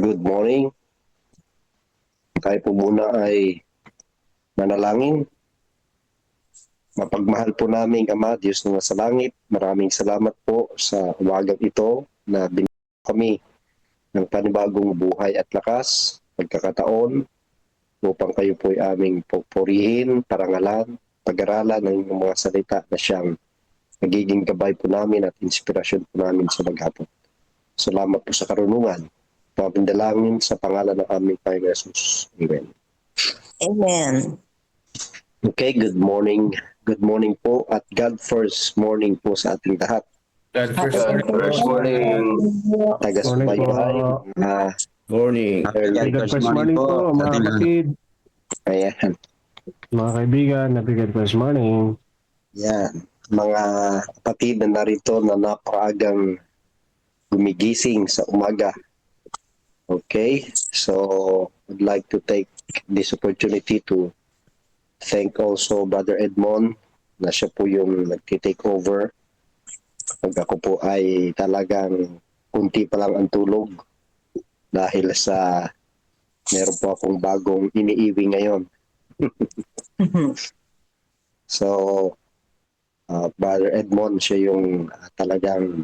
Good morning. Tayo po muna ay manalangin. Mapagmahal po namin Ama, Diyos na nasa langit. Maraming salamat po sa umagang ito na binigyan kami ng panibagong buhay at lakas, pagkakataon, upang kayo po ay aming pupurihin, parangalan, pag-aralan ng inyong mga salita na siyang nagiging gabay po namin at inspirasyon po namin sa maghapon. Salamat po sa karunungan. Pabindalangin sa pangalan ng aming Panginoon Jesus. Amen. Amen. Okay, good morning. Good morning po at God first morning po sa ating lahat. God First morning. Taga-subaybay. Morning. God first morning po, mga kapatid, Ayan. mga kaibigan, happy God first morning. Yan. Mga kapatid na narito na napakaagang gumigising sa umaga. Okay, so I'd like to take this opportunity to thank also Brother Edmond na siya po yung nagtitake over. Pag ako po ay talagang kunti pa lang ang tulog dahil sa meron po akong bagong iniiwi ngayon. So, Brother Edmond, siya yung talagang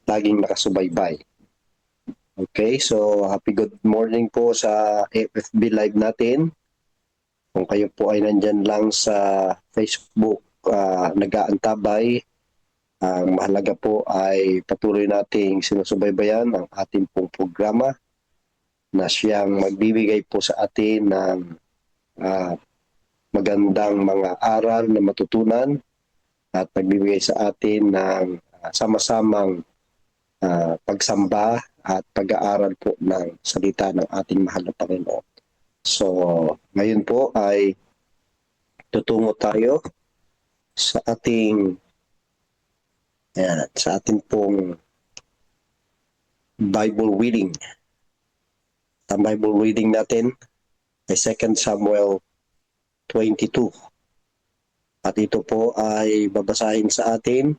laging nakasubaybay. Okay, so happy good morning po sa FB Live natin. Kung kayo po ay nandyan lang sa Facebook, nag-aantabay, ang mahalaga po ay patuloy nating sinusubaybayan ang ating pong programa na siyang magbibigay po sa atin ng magandang mga aral na matutunan at magbibigay sa atin ng sama-samang pagsamba at pag-aaral po ng salita ng ating mahal na Panginoon. So, ngayon po ay tutungo tayo sa ating pong Bible reading. Ang Bible reading natin ay 2 Samuel 22. At ito po ay babasahin sa atin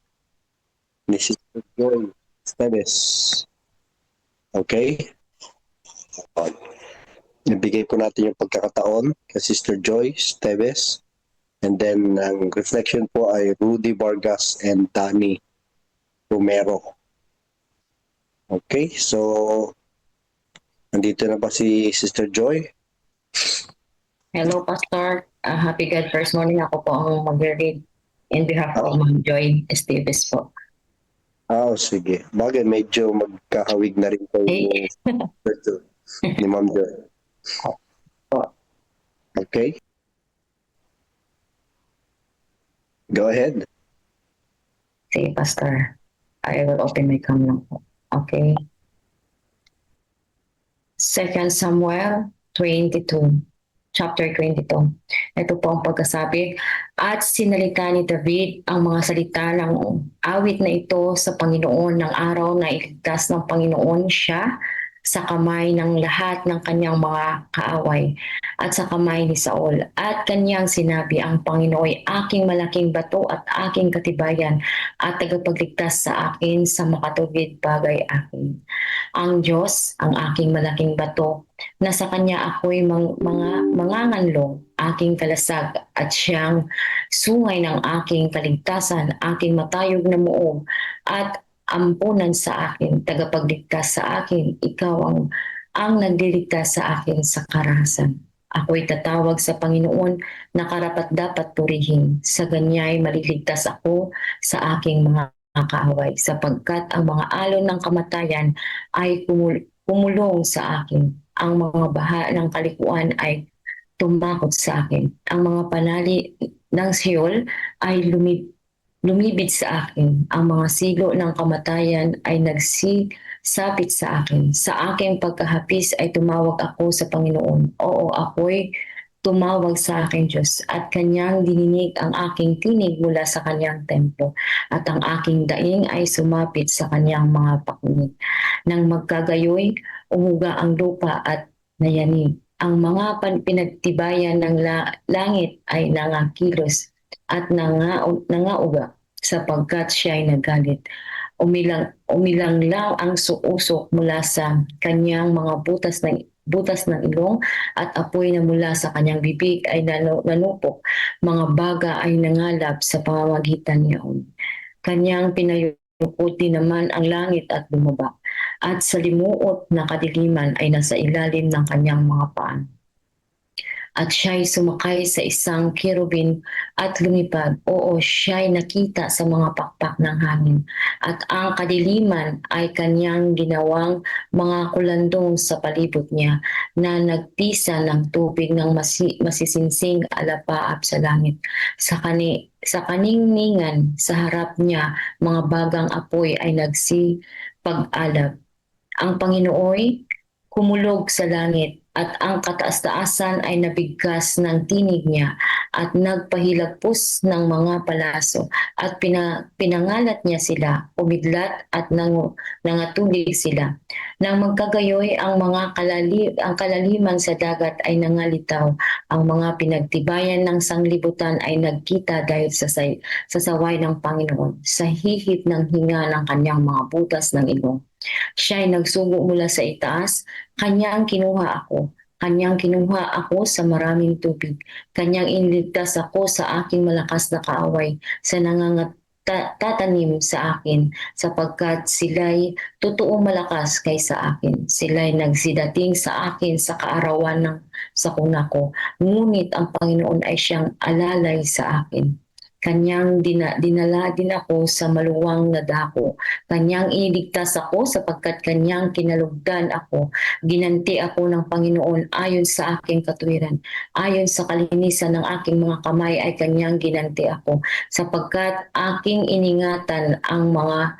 ni Sister Joy Esteves. Okay? Ibigay po natin yung pagkakataon kay Sister Joy Esteves. And then, ang reflection po ay Rudy Vargas and Danny Romero. Okay, so nandito na ba si Sister Joy? Hello, Pastor. Happy God first morning. Ako po ang mag-read in behalf of Ma'am Joy Esteves po. Sige. Bagay, medyo magkahawig na rin kayo Hey. ni Ma'am Joy. Okay. Go ahead. Sige, Pastor. I will open my cam lang po. Okay. 2 Samuel 22. Chapter 22. Ito po ang pagkasabi. At sinalita ni David ang mga salita ng awit na ito sa Panginoon ng araw na iligtas ng Panginoon siya sa kamay ng lahat ng kanyang mga kaaway at sa kamay ni Saul. At kanyang sinabi, ang Panginoon ay aking malaking bato at aking katibayan at tagapagligtas sa akin sa makatugid bagay akin. Ang Diyos, ang aking malaking bato, na sa kanya ako'y manganganlong, aking kalasag at siyang sungay ng aking kaligtasan, aking matayog na muog at ampunan sa akin, tagapagligtas sa akin, ikaw ang nagliligtas sa akin sa karahasan. Ako'y tatawag sa Panginoon na karapat-dapat purihin. Sa ganya'y maliligtas ako sa aking mga kaaway, sapagkat ang mga alon ng kamatayan ay kumulong sa akin. Ang mga baha ng kalikuan ay tumakot sa akin. Ang mga panali ng Sheol ay lumibid sa akin. Ang mga silo ng kamatayan ay nagsisapit sa akin. Sa aking pagkahapis ay tumawag ako sa Panginoon. Oo, ako'y tumawag sa aking Diyos at kanyang dininig ang aking tinig mula sa kanyang templo at ang aking daing ay sumapit sa kanyang mga pakinig. Nang magkagayoy, umuga ang lupa at nayanig. Ang mga pinagtibayan ng langit ay nangakilos at nangauga sapagkat siya ay nagalit. umilang lang ang suusok mula sa kanyang mga butas ng ilong at apoy na mula sa kanyang bibig ay nanupok. Mga baga ay nangalap sa pamamagitan niyaon. Kanyang pinayukot din naman ang langit at bumaba. At sa limuot na kadiliman ay nasa ilalim ng kanyang mga paan. At siya'y sumakay sa isang kirubin at lumipad. Oo, siya'y nakita sa mga pakpak ng hangin. At ang kadiliman ay kanyang ginawang mga kulandong sa palibot niya na nagtisa ng tubig ng masisinsing alapaap sa langit. Sa kaningningan sa harap niya, mga bagang apoy ay nagsipag-alab. Ang Panginooy kumulog sa langit at ang kataas-taasan ay nabigkas ng tinig niya at nagpahilagpos ng mga palaso at pinangalat niya sila, umidlat at nangatulig sila. Nang magkagayoy ang ang kalaliman sa dagat ay nangalitaw, ang mga pinagtibayan ng sanglibutan ay nagkita dahil sa saway ng Panginoon, sa hihip ng hinga ng kanyang mga butas ng ilong. Siya'y nagsugo mula sa itaas, kanyang kinuha ako sa maraming tubig. Kanyang iniligtas ako sa aking malakas na kaaway, sa tatanim sa akin, sapagkat sila'y totoong malakas kaysa akin. Sila'y nagsidating sa akin sa kaarawan ng sakuna ko. Ngunit ang Panginoon ay siyang alalay sa akin. Kanyang dinala din ako sa maluwang na dako. Kanyang iniligtas ako sapagkat kanyang kinalugdan ako. Ginanti ako ng Panginoon ayon sa aking katuwiran. Ayon sa kalinisan ng aking mga kamay ay kanyang ginanti ako. Sapagkat aking iningatan ang mga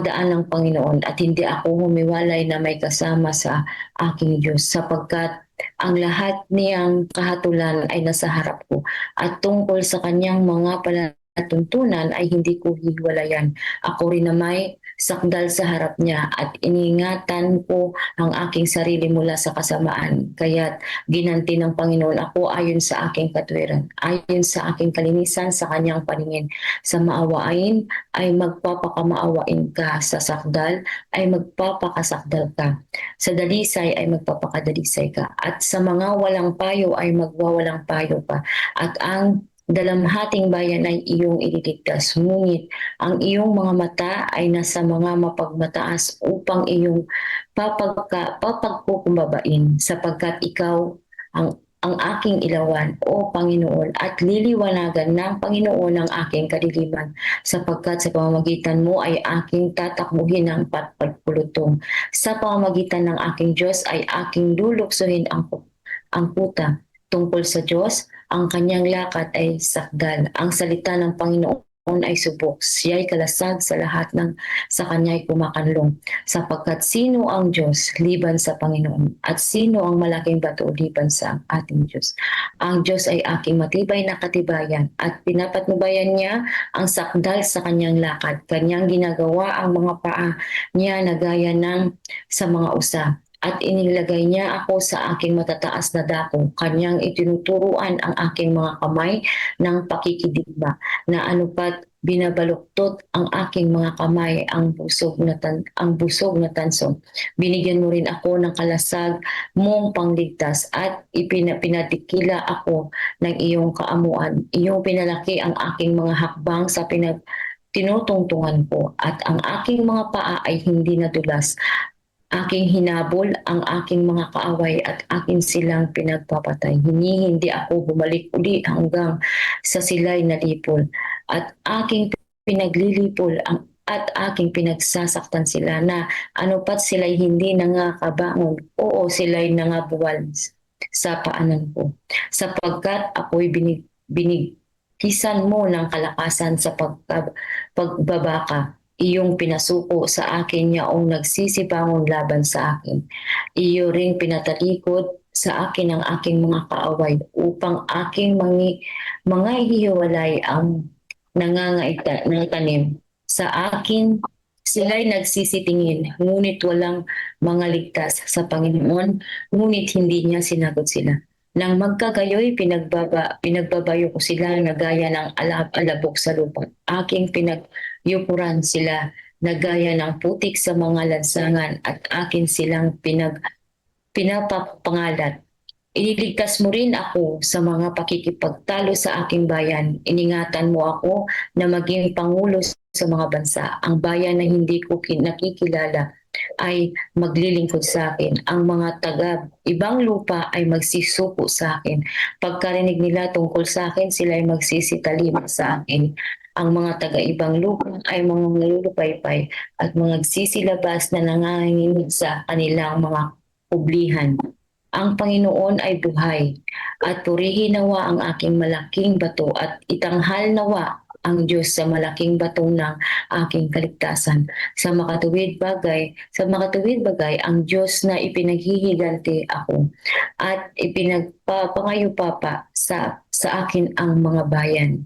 daan ng Panginoon at hindi ako humiwalay na may kasama sa aking Diyos. Sapagkat ang lahat niyang kahatulan ay nasa harap ko at tungkol sa kanyang mga palatuntunan ay hindi ko hiwalayan. Ako rin na may sakdal sa harap niya at iningatan ko ang aking sarili mula sa kasamaan. Kaya't ginanti ng Panginoon ako ayon sa aking katuwiran, ayon sa aking kalinisan sa kanyang paningin. Sa maawain ay magpapakamaawain ka, sa sakdal ay magpapakasakdal ka. Sa dalisay ay magpapakadalisay ka, at sa mga walang payo ay magwawalang payo ka, at ang dalamhating bayan ay iyong ililigtas. Ngunit ang iyong mga mata ay nasa mga mapagmataas upang iyong papagkukumbabain, sapagkat ikaw ang aking ilawan, o Panginoon, at liliwanagan ng Panginoon ang aking kadiliman, sapagkat sa pamamagitan mo ay aking tatakbuhin ang pagpulutong. Sa pamamagitan ng aking Diyos ay aking luluksuhin ang kuta. Tungkol sa Diyos, ang kanyang lakad ay sakdal. Ang salita ng Panginoon ay subok. Siya'y kalasag sa lahat ng sa kanya'y kumakanlong. Sapagkat sino ang Diyos liban sa Panginoon? At sino ang malaking bato liban sa ating Diyos? Ang Diyos ay aking matibay na katibayan at pinapatnubayan niya ang sakdal sa kanyang lakad. Kanyang ginagawa ang mga paa niya na gaya ng sa mga usa. At inilagay niya ako sa aking matataas na dako. Kanyang itinuturuan ang aking mga kamay ng pakikidigma, na anupat binabaluktot ang aking mga kamay ang busog na tansong. Binigyan mo rin ako ng kalasag mong pangligtas at pinadikila ako ng iyong kaamuan. Iyong pinalaki ang aking mga hakbang sa tinutungtungan ko, at ang aking mga paa ay hindi nadulas. Aking hinabol ang aking mga kaaway at aking silang pinagpapatay. Hindi ako bumalik uli hanggang sa sila'y nalipol. At aking pinaglilipol at aking pinagsasaktan sila, na anupat sila'y hindi nangakabangon. Oo, sila'y nangabuwal sa paanan ko. Sapagkat ako'y binigkisan mo ng kalakasan sa pagbabaka. Iyong pinasuko sa akin yaong nagsisibangon laban sa akin. Iyo ring pinatalikod sa akin ang aking mga kaaway, upang aking mga hihiwalay ang tanim. Sa akin sila'y nagsisitingin, ngunit walang mga ligtas sa Panginoon, ngunit hindi niya sinagot sila. Nang magkagayoy, pinagbabayo ko sila na gaya ng alabok sa lupa. Aking pinagyukuran sila na gaya ng putik sa mga lansangan at akin silang pinapapangalat. Iniligtas mo rin ako sa mga pakikipagtalo sa aking bayan. Iningatan mo ako na maging pangulo sa mga bansa. Ang bayan na hindi ko nakikilala ay maglilingkod sa akin. Ang mga taga ibang lupa ay magsisuko sa akin. Pagkarinig nila tungkol sa akin, sila ay magsisitalima sa akin. Ang mga taga ibang lupa ay mga nalulupaypay at mga nagsisilabas na nanganginig sa kanilang mga kublihan. Ang Panginoon ay buhay at purihin nawa ang aking malaking bato at itanghal nawa ang Diyos sa malaking batong ng aking kaligtasan. Sa makatuwid bagay ang Diyos na ipinaghihiganti ako at ipinagpapangayupapa sa akin ang mga bayan.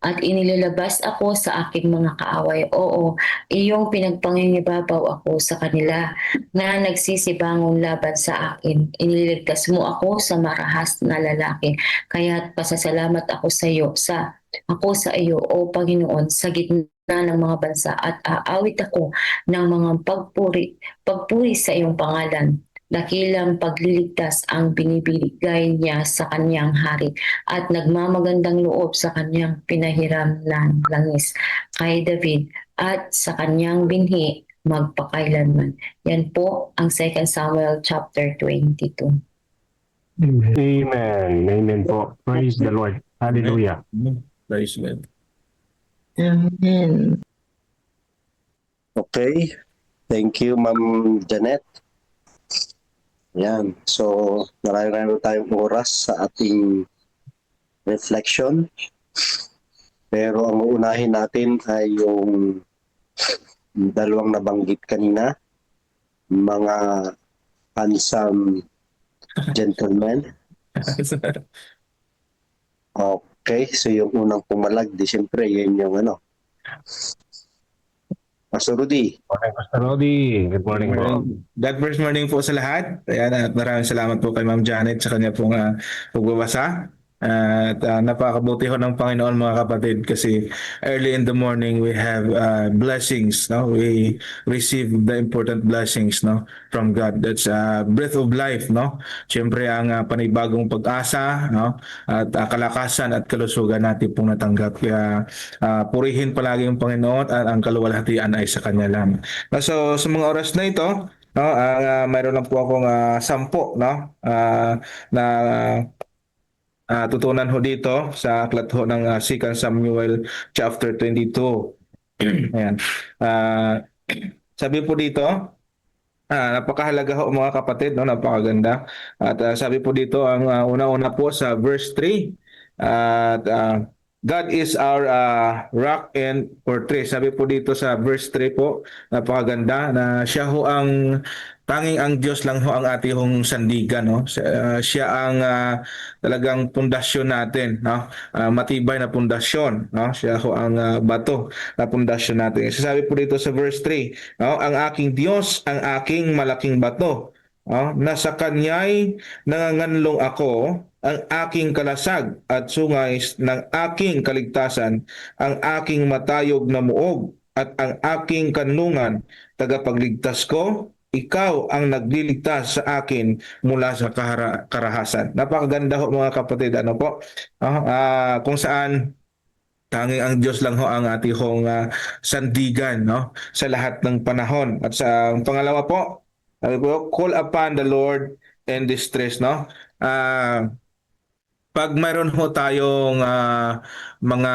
At inilalabas ako sa aking mga kaaway. Oo, iyong pinagpangingibabaw ako sa kanila na nagsisibangon laban sa akin. Iniligtas mo ako sa marahas na lalaki. Kaya't pasasalamat ako sa iyo, O Panginoon, sa gitna ng mga bansa at aawit ako ng mga pagpuri sa iyong pangalan. Dakilang pagliligtas ang binibigay niya sa kanyang hari at nagmamagandang loob sa kanyang pinahiram ng langis kay David at sa kanyang binhi magpakailanman. Yan po ang 2 Samuel chapter 22. Amen. Amen po. Praise the Lord. Hallelujah. Praise God. Amen. Okay. Thank you, Ma'am Janet. Yan. So, marami tayong oras sa ating reflection. Pero ang uunahin natin ay yung dalawang nabanggit kanina. Mga handsome gentlemen. Okay. So, yung unang pumalag, di siyempre, yun yung ano. Pastor Rudy. Okay, Pastor Rodi. Good morning po. God bless morning po sa lahat. Ayan, at maraming salamat po kay Ma'am Janet sa kanya pong pagbabasa. At napakabuti ho ng Panginoon mga kapatid kasi early in the morning we have blessings, no? We receive the important blessings, no, from God. That's breath of life, no? Siyempre ang panibagong pag-asa, no? At kalakasan at kalusugan natin pong natanggap. Kaya purihin palagi yung Panginoon at ang kaluwalhatian ay sa Kanya lang. So sa mga oras na ito, no, mayroon lang po akong 10, no, na tutunan ho dito sa aklat ho ng 2 Samuel chapter 22. Ayan. Sabi po dito, napakahalaga ho mga kapatid, no, napakaganda. At sabi po dito ang una-una po sa verse 3. At God is our rock and fortress. Sabi po dito sa verse 3 po, napakaganda na siya ho ang tanging ang Diyos lang ho ang ating hong sandigan, no. Siya ang talagang pundasyon natin, no. Matibay na pundasyon, no. Siya ho ang bato na pundasyon natin. Sabi po dito sa verse 3, no, ang aking Diyos, ang aking malaking bato, no, na sa kanya'y nanganganlong ako, ang aking kalasag at sungay ng aking kaligtasan, ang aking matayog na muog at ang aking kanlungan, tagapagligtas ko, ikaw ang nagliligtas sa akin mula sa karahasan. Napakaganda ho mga kapatid, ano po? Kung saan tanging ang Diyos lang ho ang ating hong sandigan, no, sa lahat ng panahon. At sa pangalawa po, sabi po, call upon the Lord in distress, no? Pag mayroon ho tayong mga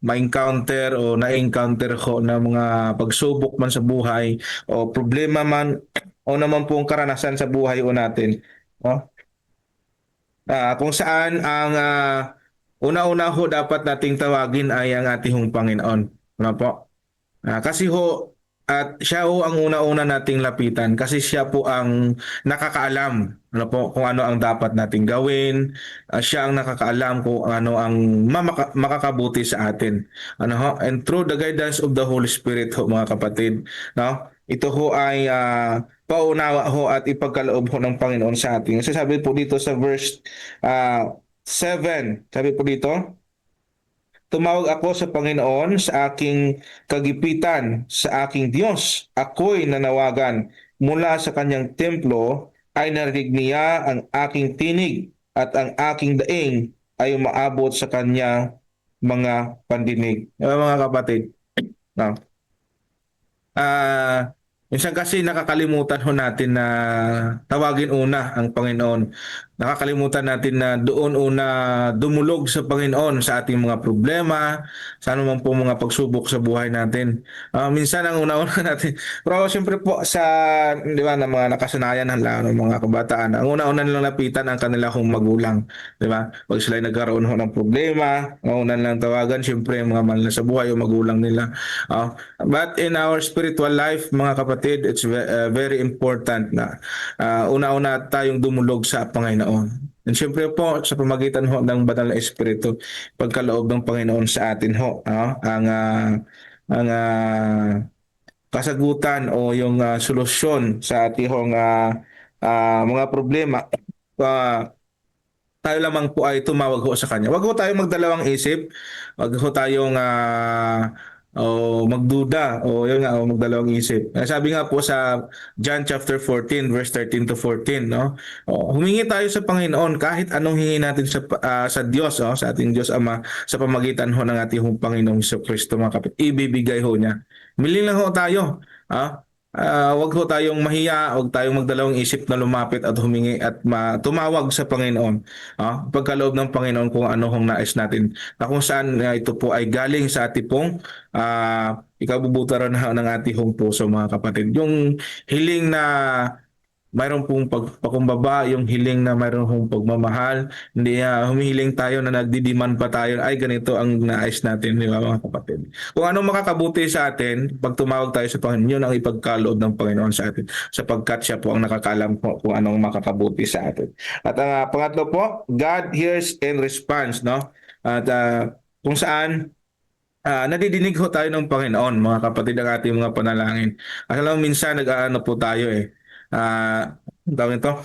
ma-encounter o na-encounter ho na mga pagsubok man sa buhay o problema man o naman pong karanasan sa buhay o natin, no? Kung saan ang una-una ho dapat nating tawagin ay ang ating hong Panginoon. Ano po? Kasi ho, at siya ho ang una-una nating lapitan kasi siya po ang nakakaalam, ano po, kung ano ang dapat nating gawin. Siya ang nakakaalam kung ano ang makakabuti sa atin. Ano ho? And through the guidance of the Holy Spirit ho mga kapatid, no? Ito ho ay paunawa ho at ipagkaloob ho ng Panginoon sa atin. Kasi sabi po dito sa verse 7, sabi po dito, tumawag ako sa Panginoon sa aking kagipitan, sa aking Diyos. Ako'y nanawagan mula sa kanyang templo, ay narinig niya ang aking tinig at ang aking daing ay umaabot sa kanya mga pandinig. Mga kapatid, no? Minsan kasi nakakalimutan ho natin na tawagin una ang Panginoon. Nakakalimutan natin na doon una dumulog sa Panginoon sa ating mga problema, sa anumang po mga pagsubok sa buhay natin. Minsan ang una-una natin, pero siyempre po sa, di ba, na mga nakasanayan ng mga kabataan, ang una-una nilang lapitan ang kanilang magulang, di ba? Pag sila ay nagkaroon ho ng problema, ang una nilang tawagan siyempre ang mga mahal na sa buhay o magulang nila. But in our spiritual life, mga kapatid, it's very important na una-una tayong dumulog sa Panginoon. And siyempre po, sa pamagitan ho ng Banal na Espiritu, pagkaloob ng Panginoon sa atin ho, ang kasagutan o yung solusyon sa ating mga problema. Tayo lamang po ay tumawag ho sa Kanya. Huwag ho tayong magdalawang isip, huwag ho tayong magduda o yun nga, o magdalawang isip. Sabi nga po sa John chapter 14 verse 13 to 14, no? Humingi tayo sa Panginoon kahit anong hingi natin sa Diyos, sa ating Diyos Ama, sa pamagitan ho ng ating Panginoong Kristo, mga kapatid. Ibibigay ho niya. Miling lang ho tayo. Wag ho tayong mahiya, wag tayong magdalawang isip na lumapit at humingi at tumawag sa Panginoon. Pagkaloob ng Panginoon kung ano hong nais natin. Kung saan ito po ay galing sa ating pong ikabubutaran ng ating puso, mga kapatid. Yung hiling na mayroon pong pagpakumbaba, yung hiling na mayroon pong pagmamahal, hindi humihiling tayo na nagdidiman pa tayo, ay ganito ang nais natin, di ba, mga kapatid? Kung ano makakabuti sa atin, pag tumawag tayo sa Panginoon, yun ang ipagkaloob ng Panginoon sa atin, sapagkat siya po ang nakakaalam po kung anong makakabuti sa atin. At ang pangatlo po, God hears and responds, no? At kung saan nadidinig ho tayo ng Panginoon, mga kapatid, ang ating mga panalangin. Alam mo, minsan nag-aano po tayo tawag ito,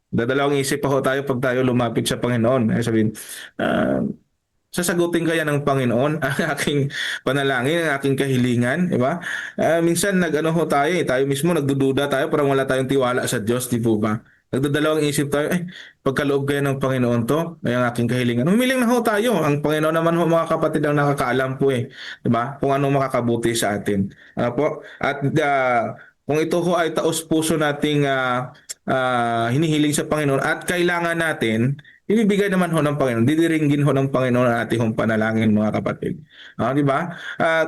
dadalawang isip pa ho tayo pag tayo lumapit sa Panginoon. Sabihin, sasagutin kaya ng Panginoon ang aking panalangin, ang aking kahilingan, di ba? Minsan nag-ano ho tayo mismo nagdududa tayo, parang wala tayong tiwala sa Diyos, di po ba? Nagdadalawang isip tayo, pagkaloob kaya ng Panginoon to, ay ang aking kahilingan. Humiling na ho tayo. Ang Panginoon naman ho, mga kapatid, ang nakakaalam po di ba? Kung anong makakabuti sa atin. Ano po? At kung ito ho ay taos puso nating hinihiling sa Panginoon at kailangan natin, ibibigay naman ho ng Panginoon. Didiringgin ho ng Panginoon ang ating panalangin, mga kapatid. Di ba?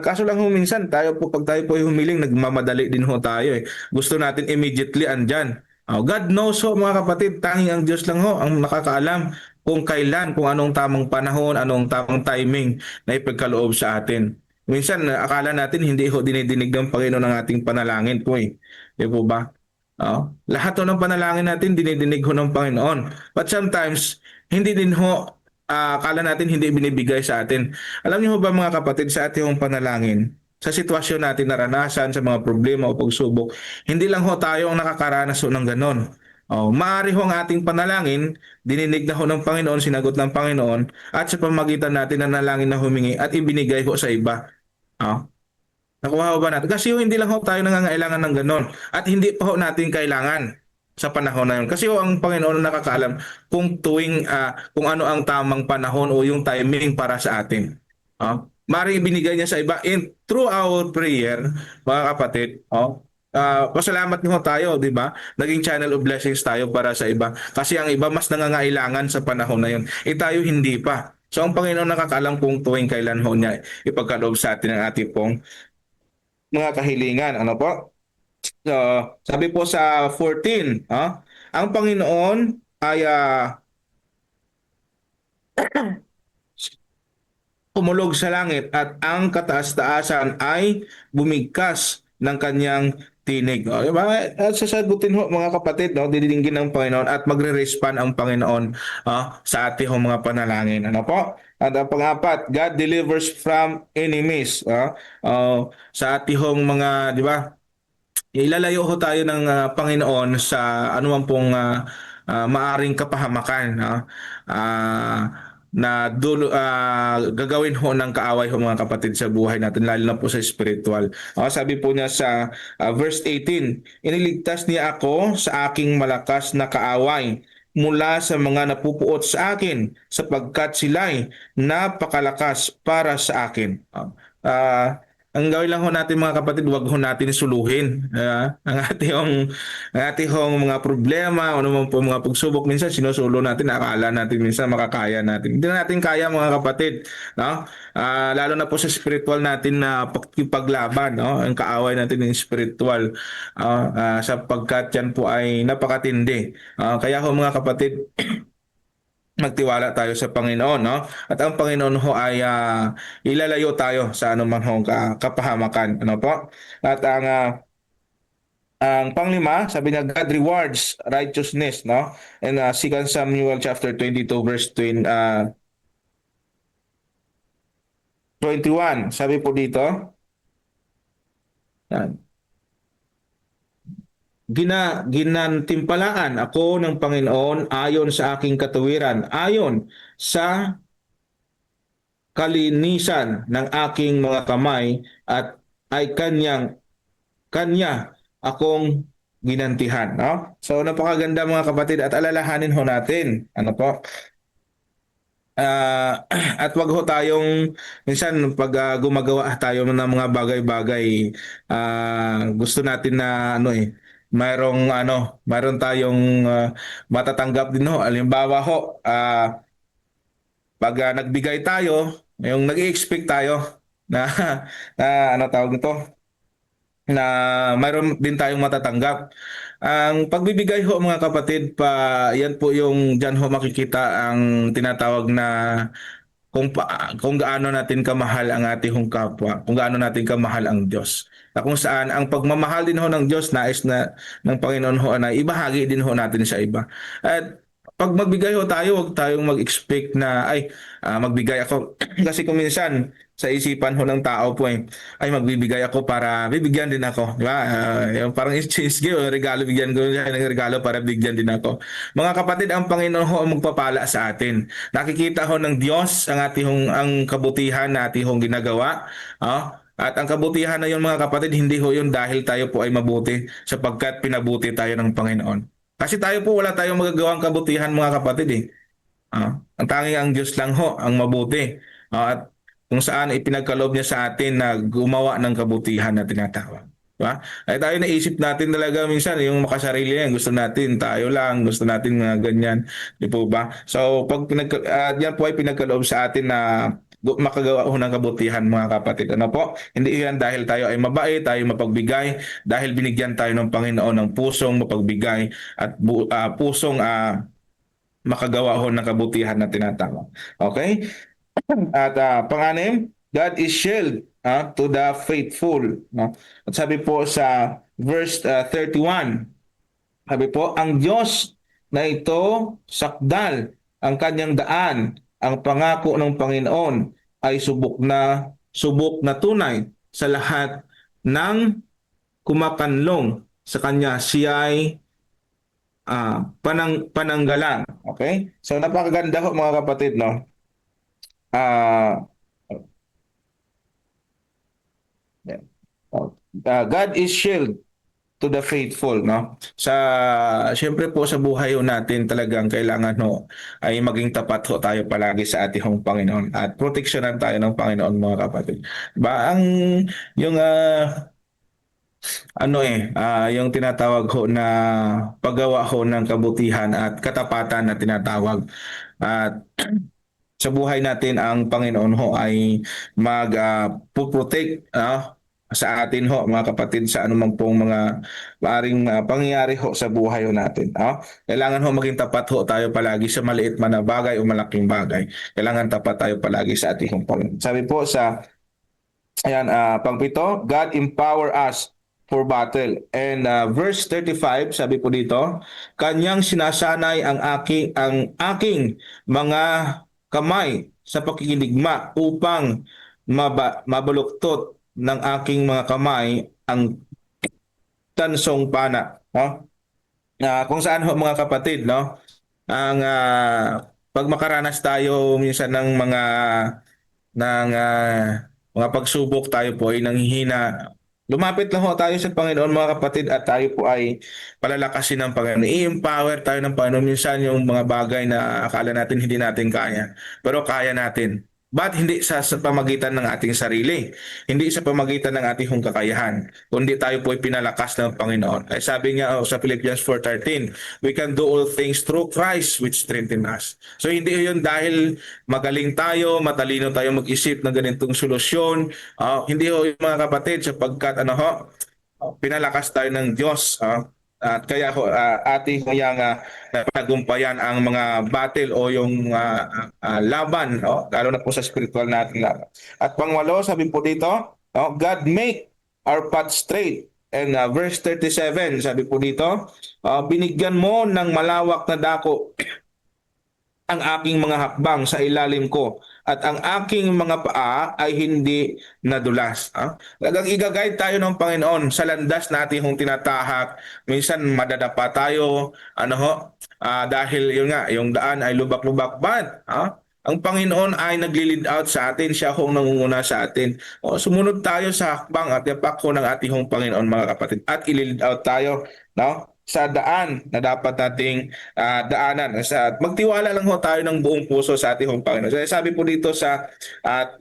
Kaso lang ho minsan, pag tayo po humiling, nagmamadali din ho tayo. Gusto natin immediately andyan. God knows ho, mga kapatid, tanging ang Diyos lang ho ang nakakaalam kung kailan, kung anong tamang panahon, anong tamang timing na ipagkaloob sa atin. Minsan, akala natin hindi ho dinidinig ng Panginoon ang ating panalangin po Di po ba? Lahat ho ng panalangin natin dinidinig ho ng Panginoon. But sometimes, hindi din ho, akala natin hindi binibigay sa atin. Alam niyo ho ba, mga kapatid, sa ating panalangin, sa sitwasyon natin naranasan, sa mga problema o pagsubok, hindi lang ho tayo ang nakakaranas ho ng ganon. Maaari ho ang ating panalangin, dininig na ho ng Panginoon, sinagot ng Panginoon, at sa pamagitan natin na nalangin na humingi at ibinigay ho sa iba. Nakuha ho ba natin? Kasi ho, hindi lang ho tayo nangangailangan ng ganon. At hindi pa ho natin kailangan sa panahon na yun. Kasi ho, ang Panginoon nakakaalam kung kung ano ang tamang panahon o yung timing para sa atin. Maaaring ibinigay niya sa iba. And through our prayer, mga kapatid, pasalamat niyo tayo, di ba? Naging channel of blessings tayo para sa iba. Kasi ang iba mas nangangailangan sa panahon na yun. Tayo hindi pa. So ang Panginoon nakakaalam kung tuwing kailan ho niya ipagkaloob sa atin ang ating pong mga kahilingan. Ano po? So, sabi po sa 14, ang Panginoon ay umulog sa langit at ang kataas-taasan ay bumigkas ng kanyang tinig. Diba? At sasagutin ho, mga kapatid, didinggin ng Panginoon at magre-respond ang Panginoon sa ating mga panalangin. Ano po? At ang pang-apat, God delivers from enemies. Sa ating mga, di ba? Ilalayo ho tayo ng Panginoon sa anuman pong maaring kapahamakan. gagawin ho ng kaaway ho mga kapatid sa buhay natin, lalo na po sa spiritual. Sabi po niya sa verse 18, iniligtas niya ako sa aking malakas na kaaway mula sa mga napupuot sa akin sapagkat sila'y napakalakas para sa akin. Ang gawin lang ho natin mga kapatid, wag ho natin suluhin ang ating mga problema o naman po mga pagsubok. Minsan sinusulo natin, akala natin minsan makakaya natin. Hindi na natin kaya mga kapatid, no? Lalo na po sa spiritual natin na paglaban, no? Ang kaaway natin ng spiritual, sapagkat yan po ay napakatindi. Kaya ho mga kapatid, magtiwala tayo sa Panginoon, no? At ang Panginoon ho ay ilalayo tayo sa anumang kapahamakan, ano po? At ang panglima, sabi niya, God rewards righteousness, no? And 2 Samuel chapter 22 verse 21, sabi po dito, yan, ginantimpalaan ako ng Panginoon ayon sa aking katuwiran, ayon sa kalinisan ng aking mga kamay, at ay kanya akong ginantihan, no? So napakaganda mga kapatid, at alalahanin ho natin, ano po? At wag ho tayong minsan pag gumagawa tayo ng mga bagay-bagay, gusto natin na mayroon tayong matatanggap din ho. Halimbawa ho, pag nagbigay tayo, yung nag-i-expect tayo na, ano tawag nito, na mayroon din tayong matatanggap. Ang pagbibigay ho mga kapatid, yan po yung dyan ho makikita ang tinatawag na kung gaano natin kamahal ang ating kapwa, kung gaano natin kamahal ang Diyos. Na kung saan ang pagmamahal din ho ng Diyos, nais na ng Panginoon ho na ibahagi din ho natin sa iba. At pag magbigay ho tayo, huwag tayong mag-expect na magbigay ako. Kasi kung minsan sa isipan ho ng tao po ay magbibigay ako para bibigyan din ako, di ba? Yung parang exchange gift, regalo, bigyan ko siya ng regalo para bigyan din ako. Mga kapatid, ang Panginoon ho ang magpapala sa atin. Nakikita ho ng Diyos ang kabutihan na ating hong ginagawa. At ang kabutihan na yun mga kapatid, hindi ho yun dahil tayo po ay mabuti, sapagkat pinabuti tayo ng Panginoon. Kasi tayo po wala tayong magagawang kabutihan mga kapatid eh. Ang tanging ang Diyos lang ho ang mabuti. At kung saan ipinagkaloob niya sa atin na gumawa ng kabutihan na tinatawag. Diba? Ay tayo naisip natin talaga minsan yung makasarili yan. Gusto natin, tayo lang. Gusto natin mga ganyan. Di po ba? So, yan po ay pinagkaloob sa atin na makagawa ho ng kabutihan mga kapatid. Ano po? Hindi yan dahil tayo ay mabait, tayo mapagbigay, dahil binigyan tayo ng Panginoon ng pusong mapagbigay at pusong makagawa ho ng kabutihan na tinatawag. Okay? At pang-anim, God is shield to the faithful. No? At sabi po sa verse 31, sabi po, ang Diyos na ito sakdal ang kanyang daan, ang pangako ng Panginoon ay subok na tunay sa lahat ng kumakanlong sa kanya, siya ay pananggalang. Okay? So napakaganda ho mga kapatid, no? God is shield to the faithful, no? Siyempre po sa buhay ho natin talagang kailangan ho ay maging tapat ho tayo palagi sa ating Panginoon at proteksyonan tayo ng Panginoon mga kapatid. Diba? Yung yung tinatawag ho na paggawa ho ng kabutihan at katapatan na tinatawag. At sa buhay natin ang Panginoon ho ay mag-protect sa atin ho mga kapatid sa anumang pong mga maaring pangyayari ho sa buhay ho natin. Kailangan ho maging tapat ho tayo palagi sa maliit man na bagay o malaking bagay. Kailangan tapat tayo palagi sa ating Panginoon. Sabi po sa pangpito, God empower us for battle. And verse 35, sabi po dito, kanyang sinasanay ang aking mga kamay sa pakikiligma upang mabaluktot ng aking mga kamay ang tansong pana. No? Kung saan ho mga kapatid, no? Ang pag makaranas tayo minsan ng mga pagsubok, tayo po ay nanghihina. Lumapit lang ho tayo sa Panginoon mga kapatid at tayo po ay palalakasin ng Panginoon. I-empower tayo ng Panginoon. Minsan yung mga bagay na akala natin hindi natin kaya, pero kaya natin. But hindi sa pamagitan ng ating sarili, hindi sa pamagitan ng ating kakayahan, kundi tayo po ay pinalakas ng Panginoon. Ay sabi niya sa Philippians 4:13, we can do all things through Christ which strengthens us. So hindi yun dahil magaling tayo, matalino tayo mag-isip ng ganitong solusyon. Hindi ho yung mga kapatid, sapagkat pinalakas tayo ng Diyos. At kaya ating kayang napatagumpayan ang mga battle o yung laban, lalo na po sa spiritual natin laban. At pangwalo, sabi po dito, God make our path straight. And verse 37, sabi po dito, binigyan mo ng malawak na dako ang aking mga hakbang sa ilalim ko at ang aking mga paa ay hindi nadulas. Talagang i-guide tayo ng Panginoon sa landas natin kung tinatahak. Minsan madadapa tayo, dahil yun nga, yung daan ay lubak-lubak. But, ang Panginoon ay nagli-lead out sa atin, siya kung nangunguna sa atin. Sumunod tayo sa hakbang at yapak ko ng ating Panginoon mga kapatid at i-lead out tayo, sa daan na dapat nating daanan. Magtiwala lang ho tayo ng buong puso sa ating Panginoon. So, sabi po dito sa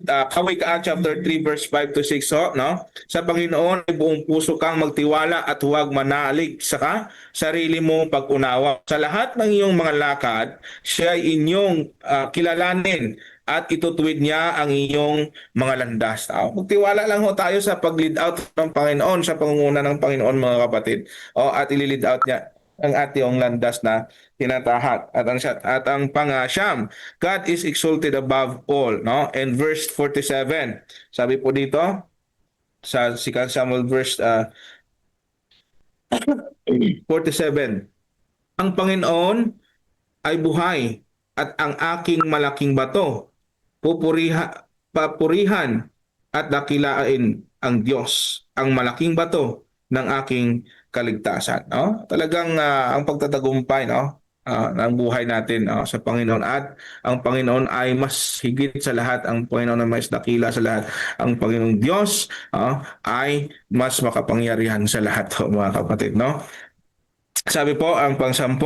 Kawikaan chapter 3 verse 5 to 6, sa Panginoon ay buong puso kang magtiwala at huwag manalig sa sarili mong pag-unawa. Sa lahat ng iyong mga lakad, siya ay inyong kilalanin at itutuwid niya ang iyong mga landas. Magtiwala lang ho tayo sa pag-lead out ng Panginoon, sa pangunguna ng Panginoon mga kapatid. At i-lead out niya ang ating landas na tinatahak. At ang pang-siyam, God is exalted above all. And verse 47, sabi po dito, sa 2 Samuel verse 47, ang Panginoon ay buhay at ang aking malaking bato, papurihan at dakilain ang Diyos, ang malaking bato ng aking kaligtasan. Talagang ang pagtatagumpay ng buhay natin sa Panginoon, at ang Panginoon ay mas higit sa lahat, ang Panginoon ay mas dakila sa lahat, ang Panginoong Diyos ay mas makapangyarihan sa lahat, mga kapatid. Sabi po ang pang-10,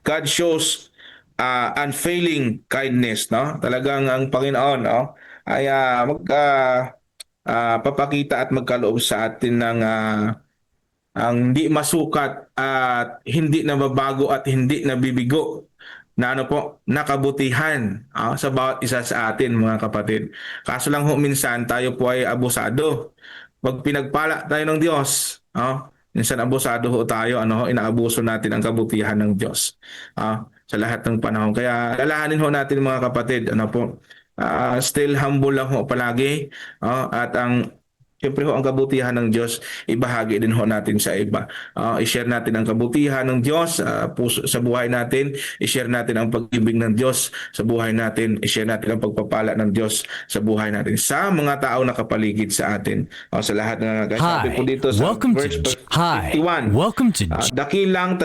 God shows unfailing kindness. Talagang ang Panginoon ay papakita at magkaloob sa atin ng ang hindi masukat at hindi nababago at hindi nabibigo na nakabutihan sa bawat isa sa atin, mga kapatid. Kaso lang minsan tayo po ay abusado. Pag pinagpala tayo ng Diyos, minsan abusado tayo, inaabuso natin ang kabutihan ng Diyos sa lahat ng panahon. Kaya lalahanin natin, mga kapatid, still humble lang palagi, at siyempre ang kabutihan ng Diyos, ibahagi din natin sa iba. I-share natin ang kabutihan ng Diyos sa buhay natin. I-share natin ang pag-ibig ng Diyos sa buhay natin. I-share natin ang pagpapala ng Diyos sa buhay natin. Sa mga tao na kapaligid sa atin. Sa lahat na sabi po dito sa verse 51. Welcome to Dakilang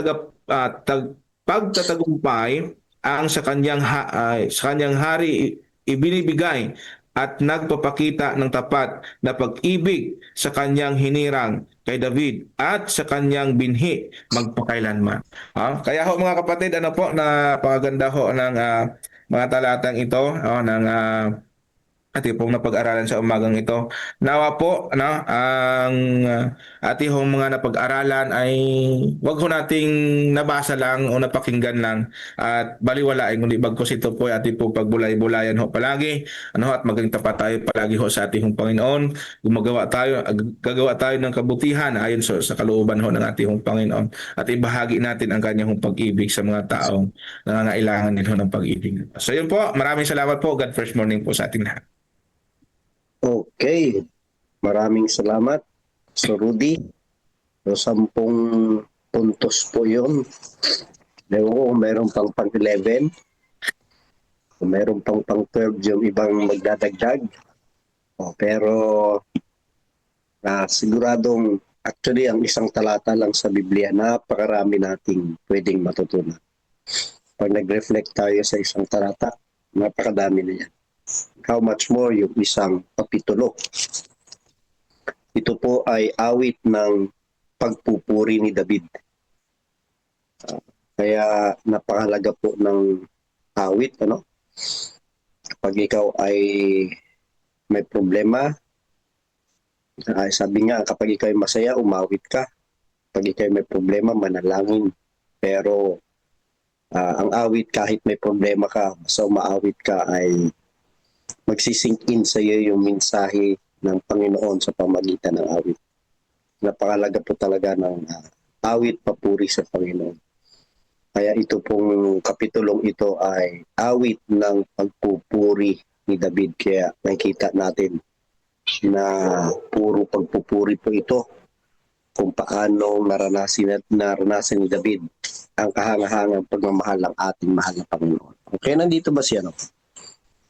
pagtatagumpay ang sa kanyang hari ibinibigay at nagpapakita ng tapat na pag-ibig sa kanyang hinirang kay David at sa kanyang binhi magpakailanman. Kaya mga kapatid, napakaganda ng mga talatang ito ng ating pong napag-aralan sa umagang ito. Nawa po ang ating mga napag-aralan ay wag nating nabasa lang o napakinggan lang at baliwalain, kundi bagkus ito po ating pong pagbulay-bulayan palagi, at maging tapat tayo palagi sa ating Panginoon. Gagawa tayo ng kabutihan ayon sa kalooban ng ating Panginoon, at ibahagi natin ang kanyang pag-ibig sa mga taong nangangailangan din ng pag-ibig. So yun po, maraming salamat po. God first morning po sa ating lahat. Okay. Maraming salamat, Sir Rudy. So, 10 puntos po yun. Meron pang 11. Meron pang 12 yung ibang magdadagdag. Pero siguradong actually ang isang talata lang sa Biblia, napakarami nating pwedeng matutunan. Pag nag-reflect tayo sa isang talata, napakadami na yan. How much more yung isang kapitulo. Ito po ay awit ng pagpupuri ni David. Kaya napakalaga po ng awit, ano? Kapag ikaw ay may problema, sabi nga, kapag ikaw ay masaya, umawit ka. Kapag ikaw ay may problema, manalangin. Pero ang awit, kahit may problema ka, basta umaawit ka, ay magsisink in sa iyo yung mensahe ng Panginoon sa pamagitan ng awit. Napakalaga po talaga ng awit papuri sa Panginoon. Kaya ito pong kapitulong ito ay awit ng pagpupuri ni David. Kaya nakikita natin na puro pagpupuri po ito kung paano naranasan ni David ang kahangahangang pagmamahal ng ating mahal na Panginoon. Okay, nandito ba siya? No?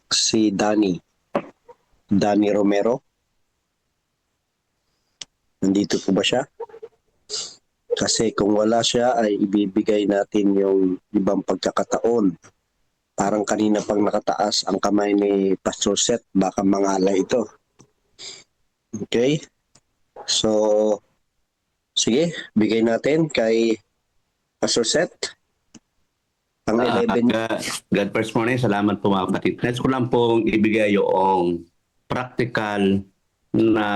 Si Danny Romero. Nandito po ba siya? Kasi kung wala siya, ay ibibigay natin yung ibang pagkakataon. Parang kanina pang nakataas ang kamay ni Pastor Seth, baka mangalay ito. Okay? So, sige, bigay natin kay Pastor Seth. Ang 11. God first morning, salamat po mga kapatid. Next ko lang pong ibigay yung practical na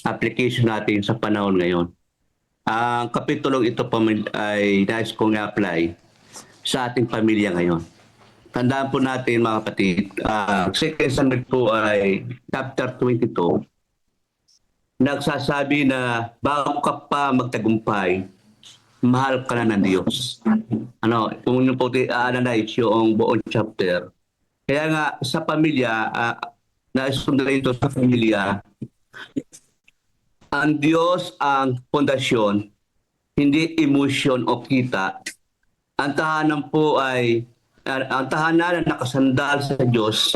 application natin sa panahon ngayon. Ang kapitulong ito po ay nais kong i-apply sa ating pamilya ngayon. Tandaan po natin mga kapatid, 2 Samuel po ay chapter 22. Nagsasabi na bago ka pa magtagumpay, mahal ka na ng Diyos. Kung yun po i-analyze yung buong chapter. Kaya nga sa pamilya, naisundan ito sa pamilya, ang Diyos ang pundasyon, hindi emotion o kita. Ang tahanan po ay, ang tahanan na nakasandal sa Diyos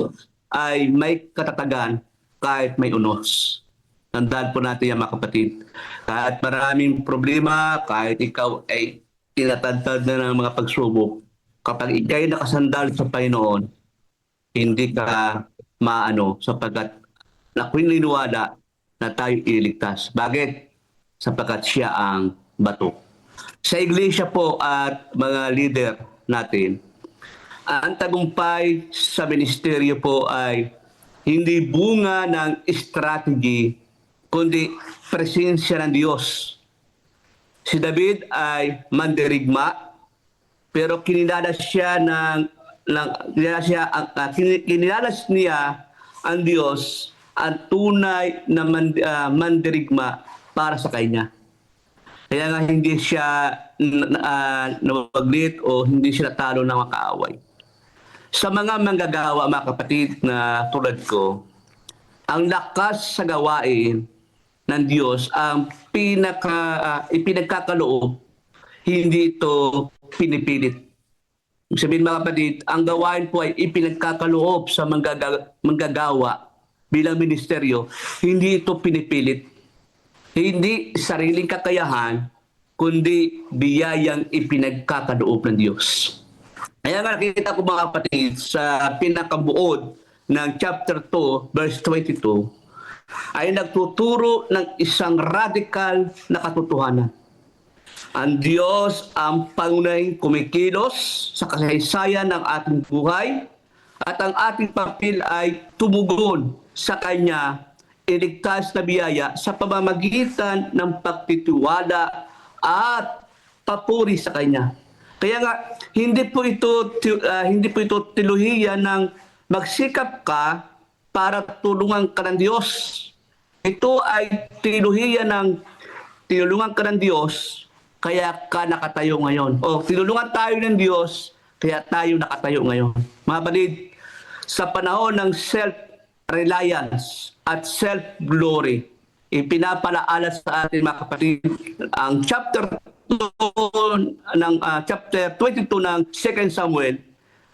ay may katatagan kahit may unos. Tandaan po natin yan mga kapatid. Kahit maraming problema, kahit ikaw ay tinatantad na ng mga pagsubok, kapag ikaw ay nakasandal sa Panginoon, hindi ka maano sapagkat nakwininiwala na tayo iligtas. Bakit? Sapagkat siya ang bato. Sa iglesia po at mga leader natin, ang tagumpay sa ministeryo po ay hindi bunga ng strategy, kundi presensya ng Diyos. Si David ay mandirigma, pero kinilalas niya ang Diyos ang tunay na mandirigma para sa kanya. Kaya nga hindi siya nawaglit o hindi siya natalo ng mga kaaway. Sa mga manggagawa, mga kapatid na tulad ko, ang lakas sa gawain ng Diyos ang ipinagkakaloob, hindi ito pinipilit. Ibig sabihin mga kapatid, ang gawain po ay ipinagkakaloob sa manggagawa bilang ministeryo, hindi ito pinipilit. Hindi sariling kakayahan, kundi biyayang ipinagkakaloob ng Diyos. Kaya nga nakikita ko mga kapatid sa pinakabuod ng chapter 2, verse 22, ay nagtuturo ng isang radical na katotohanan. Ang Diyos ang pangunahing kumikilos sa kasaysayan ng ating buhay at ang ating papel ay tumugon sa Kanya iligtas na biyaya sa pamamagitan ng pagtitiwala at papuri sa Kanya. Kaya nga, hindi po ito tiluhiyan ng magsikap ka para tulungan ka ng Diyos. Ito ay tinulungan ka ng Diyos, kaya ka nakatayo ngayon. O tinulungan tayo ng Diyos, kaya tayo nakatayo ngayon. Mga kapatid, sa panahon ng self-reliance at self-glory, ipinapalaala sa atin mga kapatid ang chapter 22 ng 2 Samuel,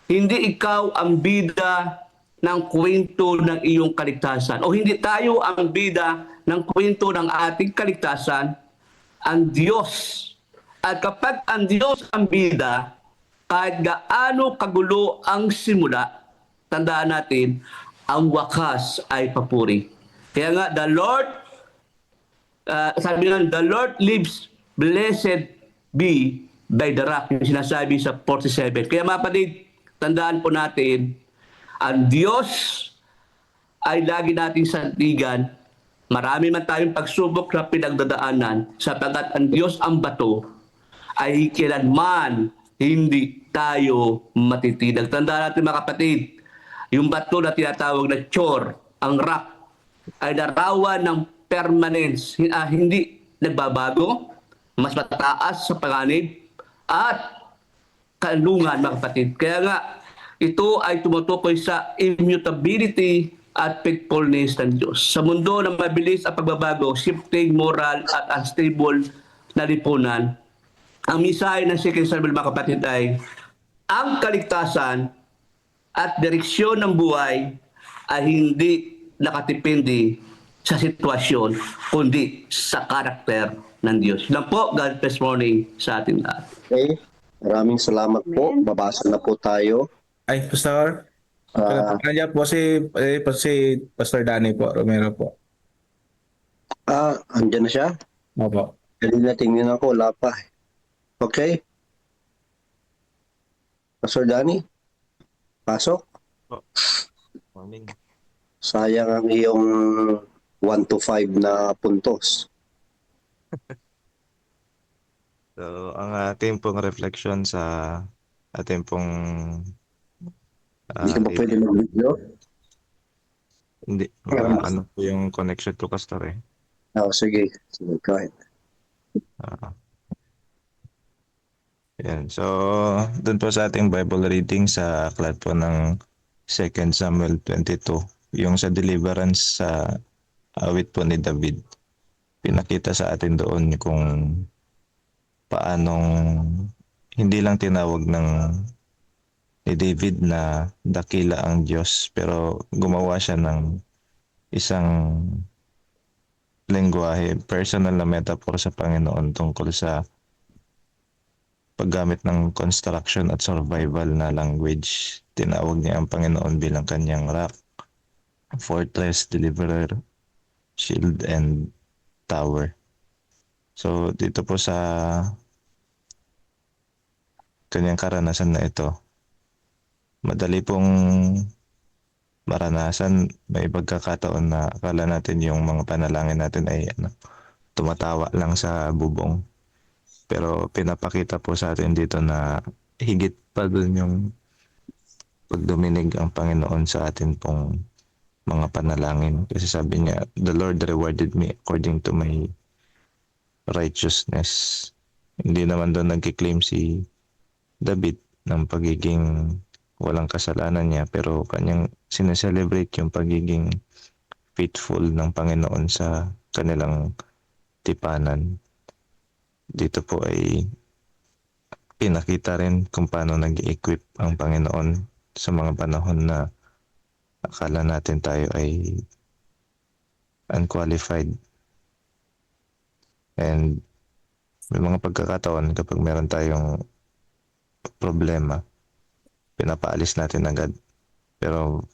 hindi ikaw ang bida ng kwento ng iyong kaligtasan o hindi tayo ang bida ng kwento ng ating kaligtasan. Ang Diyos At kapag ang Diyos ang bida, kahit gaano kagulo ang simula, tandaan natin, ang wakas ay papuri. Kaya nga, the Lord, sabi nga, the Lord lives, blessed be by the rock, yung sinasabi sa 47. Kaya mga kapatid, tandaan po natin, ang Diyos ay lagi nating sandigan. Marami man tayong pagsubok na pinagdadaanan, sapagkat ang Diyos ang bato, ay kailanman hindi tayo matitinag. Tandaan natin mga kapatid, yung bato na tinatawag na chor, ang rock, ay larawan ng permanence, hindi nagbabago, mas mataas sa panganib, at kalungan mga kapatid. Kaya nga, ito ay tumutukoy sa immutability at faithfulness ng Diyos. Sa mundo na mabilis ang pagbabago, shifting, moral at unstable na lipunan, ang misahe ng Second Samuel mga kapatid ay ang kaligtasan at direksyon ng buhay ay hindi nakatipindi sa sitwasyon, kundi sa karakter ng Diyos. Yan po, God bless morning sa ating lahat. Okay. Maraming salamat po. Babasa na po tayo. Ay, Pastor. Kanya po si Pastor Danny po, Romero po. Andyan na siya? Opo. Kanina tingnan ako, wala pa. Okay. Pastor Danny, pasok. Morning. Sayang ang iyong 1 to 5 na puntos. So, ang ating pong reflection sa ating pong Hindi ka ba pwede mag-video? hindi, ano po yung connection to Pastor eh. Sige. Sige, go ahead. Ah. Yan. So, dun po sa ating Bible reading sa aklat po ng 2 Samuel 22, yung sa deliverance sa awit po ni David. Pinakita sa atin doon kung paanong hindi lang tinawag ni David na dakila ang Diyos, pero gumawa siya ng isang lengguwahe, personal na metaphor sa Panginoon tungkol sa paggamit ng construction at survival na language. Tinawag niya ang Panginoon bilang kanyang rock, fortress, deliverer, shield, and tower. So, dito po sa kanyang karanasan na ito, madali pong maranasan. May pagkakataon na akala natin yung mga panalangin natin ay tumatawa lang sa bubong. Pero pinapakita po sa atin dito na higit pa dun yung pagduminig ang Panginoon sa atin pong mga panalangin. Kasi sabi niya, the Lord rewarded me according to my righteousness. Hindi naman doon nagkiklaim si David ng pagiging walang kasalanan niya, pero kanyang sineselebrate yung pagiging faithful ng Panginoon sa kanilang tipanan. Dito po ay pinakita rin kung paano nag-equip ang Panginoon sa mga panahon na akala natin tayo ay unqualified. And may mga pagkakataon kapag meron tayong problema, pinapaalis natin agad. Pero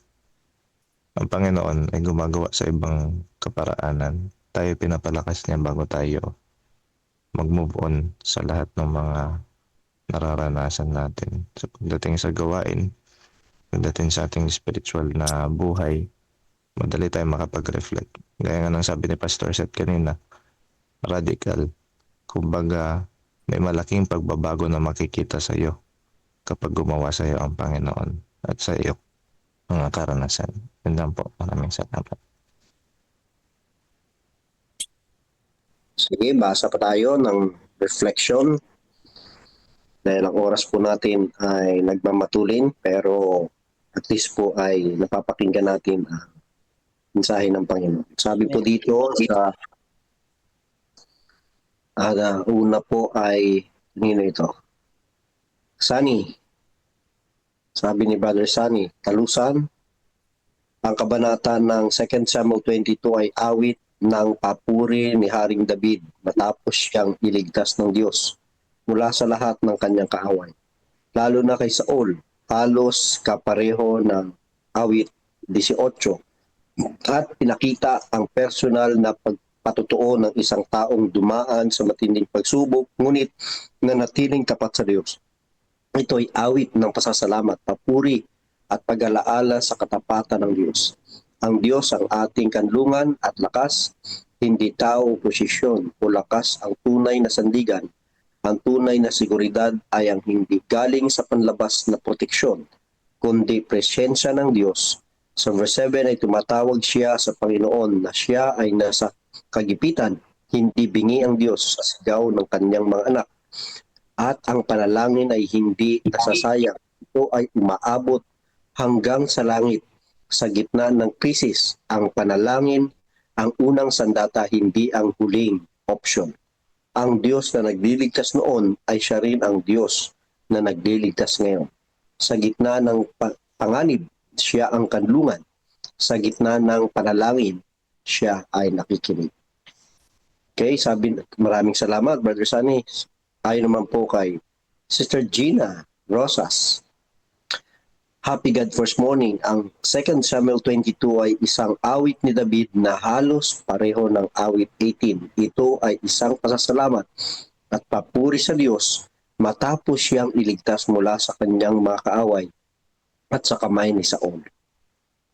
ang Panginoon ay gumagawa sa ibang kaparaanan. Tayo pinapalakas niya bago tayo mag-move on sa lahat ng mga nararanasan natin. So, pagdating sa gawain, pagdating sa ating spiritual na buhay, madali tayo makapag-reflect. Gaya nga ng sabi ni Pastor Seth kanina, radical. Kumbaga, may malaking pagbabago na makikita sa iyo kapag gumawa sa iyo ang Panginoon at sa iyo mga karanasan. Yun lang po. Maraming salamat. Sige, basa pa tayo ng reflection. Dahil ang oras po natin ay nagmamatulin, pero at least po ay napapakinggan natin ang mensahe ng Panginoon. Sabi po dito sa una po ay, nino ito? Sunny. Sabi ni Brother Sunny, talusan. Ang kabanata ng 2 Samuel 22 ay awit ng papuri ni Haring David matapos siyang iligtas ng Diyos. mula sa lahat ng kanyang kaaway. Lalo na kay Saul, halos kapareho ng awit 18 at pinakita ang personal na pagpatutuo ng isang taong dumaan sa matinding pagsubok ngunit nanatiling tapat sa Diyos. Ito ay awit ng pasasalamat, papuri at pag-alaala sa katapatan ng Diyos. Ang Diyos ang ating kanlungan at lakas, hindi tao o posisyon o lakas ang tunay na sandigan. Ang tunay na seguridad ay ang hindi galing sa panlabas na proteksyon, kundi presensya ng Diyos. Sa verse 7 ay tumatawag siya sa Panginoon na siya ay nasa kagipitan, hindi bingi ang Diyos sa sigaw ng kanyang mga anak. At ang panalangin ay hindi nasasayang. Ito ay umaabot hanggang sa langit. Sa gitna ng krisis, ang panalangin, ang unang sandata, hindi ang huling option. Ang Diyos na nagliligtas noon ay siya rin ang Diyos na nagliligtas ngayon. Sa gitna ng panganib, siya ang kanlungan. Sa gitna ng panalangin, siya ay nakikinig. Okay, maraming salamat, Brother Sunny. Ayon naman po kay Sister Gina Rosas. Happy God First Morning. Ang 2 Samuel 22 ay isang awit ni David na halos pareho ng awit 18. Ito ay isang pasasalamat at papuri sa Diyos matapos siyang iligtas mula sa kanyang mga kaaway at sa kamay ni Saul.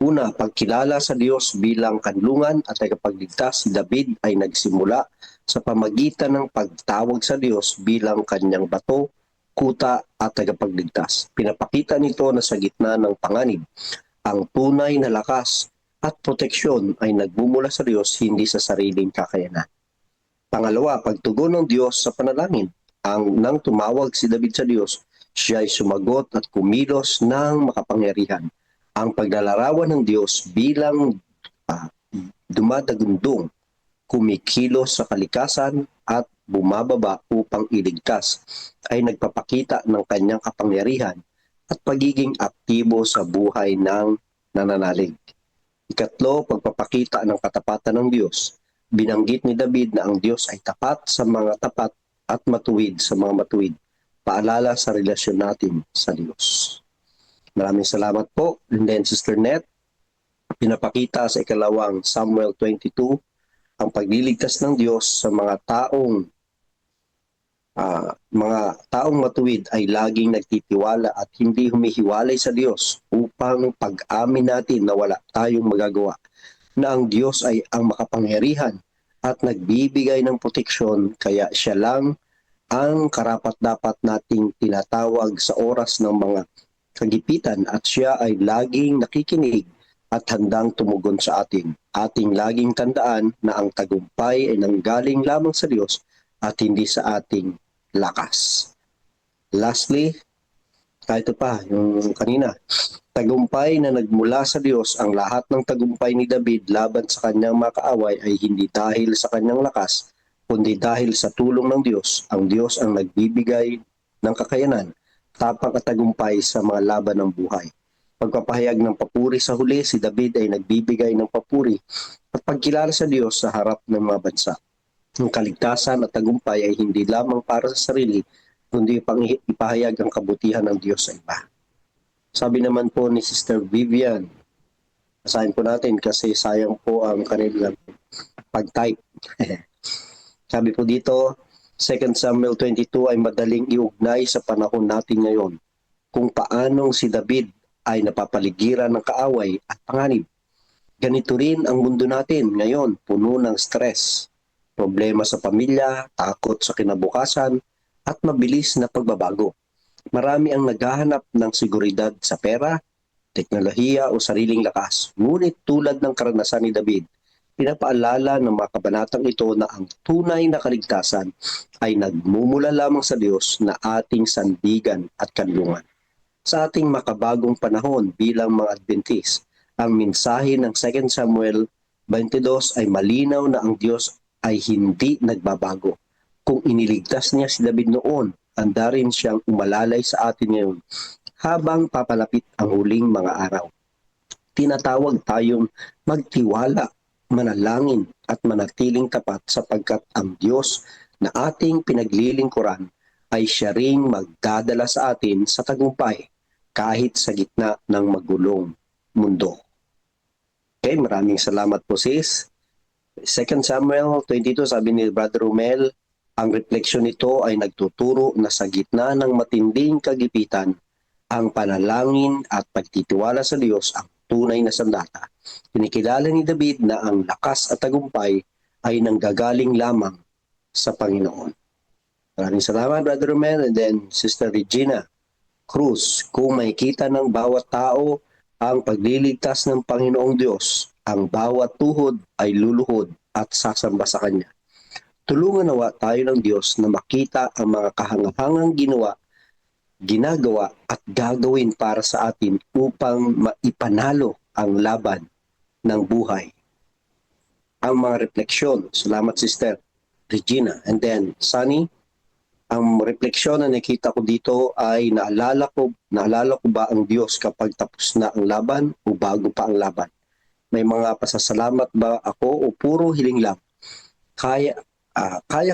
Una, pagkilala sa Diyos bilang kanlungan at tagapagligtas, si David ay nagsimula sa pamagitan ng pagtawag sa Diyos bilang kanyang bato, kuta at tagapagligtas. Pinapakita nito na sa gitna ng panganib, ang tunay na lakas at proteksyon ay nagmumula sa Diyos, hindi sa sariling kakayanan. Pangalawa, pagtugon ng Diyos sa panalangin. Nang tumawag si David sa Diyos, siya ay sumagot at kumilos ng makapangyarihan. Ang paglalarawan ng Diyos bilang dumadagundong, kumikilos sa kalikasan at bumababa upang iligtas ay nagpapakita ng kanyang kapangyarihan at pagiging aktibo sa buhay ng nananalig. Ikatlo, pagpapakita ng katapatan ng Diyos. Binanggit ni David na ang Diyos ay tapat sa mga tapat at matuwid sa mga matuwid. Paalala sa relasyon natin sa Diyos. Maraming salamat po. And then Sister Net, pinapakita sa ikalawang Samuel 22 ang pagliligtas ng Diyos sa mga taong matuwid ay laging nagtitiwala at hindi humihiwalay sa Diyos upang pag-amin natin na wala tayong magagawa, na ang Diyos ay ang makapangyarihan at nagbibigay ng proteksyon, kaya siya lang ang karapat-dapat nating tinatawag sa oras ng mga kagipitan at siya ay laging nakikinig at handang tumugon sa atin. Ating laging tandaan na ang tagumpay ay nanggaling lamang sa Diyos at hindi sa ating lakas. Lastly, ito pa, yung kanina, tagumpay na nagmula sa Diyos. Ang lahat ng tagumpay ni David laban sa kanyang mga kaaway ay hindi dahil sa kanyang lakas, kundi dahil sa tulong ng Diyos. Ang Diyos ang nagbibigay ng kakayanan, tapang at tagumpay sa mga laban ng buhay. Pagpapahayag ng papuri sa huli, si David ay nagbibigay ng papuri at pagkilala sa Diyos sa harap ng mga bansa. Ang kaligtasan at tagumpay ay hindi lamang para sa sarili, kundi ipahayag ang kabutihan ng Diyos sa iba. Sabi naman po ni Sister Vivian, basahin po natin kasi sayang po ang kanilang pag-type. Sabi po dito, 2 Samuel 22 ay madaling iugnay sa panahon natin ngayon kung paanong si David ay napapaligiran ng kaaway at panganib. Ganito rin ang mundo natin ngayon, puno ng stress, problema sa pamilya, takot sa kinabukasan, at mabilis na pagbabago. Marami ang naghahanap ng seguridad sa pera, teknolohiya o sariling lakas. Ngunit tulad ng karanasan ni David, pinapaalala ng mga kabanatang ito na ang tunay na kaligtasan ay nagmumula lamang sa Diyos na ating sandigan at kanlungan. Sa ating makabagong panahon bilang mga Adventist, ang mensahe ng 2 Samuel 22 ay malinaw na ang Diyos ay hindi nagbabago. Kung iniligtas niya si David noon, handa rin siyang umalalay sa atin ngayon habang papalapit ang huling mga araw. Tinatawag tayong magtiwala, manalangin at manatiling tapat sapagkat ang Diyos na ating pinaglilingkuran ay siya ring magdadala sa atin sa tagumpay kahit sa gitna ng magulong mundo. Okay, maraming salamat po sis. 2 Samuel 22, sabi ni Brother Romel, ang refleksyon nito ay nagtuturo na sa gitna ng matinding kagipitan, ang panalangin at pagtitiwala sa Diyos ang tunay na sandata. Kinikilala ni David na ang lakas at tagumpay ay nanggagaling lamang sa Panginoon. Maraming salamat, Brother Romel. And then, Sister Regina Cruz, kung makikita ng bawat tao ang pagliligtas ng Panginoong Diyos, ang bawat tuhod ay luluhod at sasamba sa Kanya. Tulungan nawa tayo ng Diyos na makita ang mga kahangahangang ginagawa at gagawin para sa atin upang maipanalo ang laban ng buhay. Ang mga refleksyon. Salamat, Sister Regina. And then, Sunny, ang refleksyon na nakita ko dito ay naalala ko ba ang Diyos kapag tapos na ang laban o bago pa ang laban? May mga pasasalamat ba ako o puro hiling lang? Kaya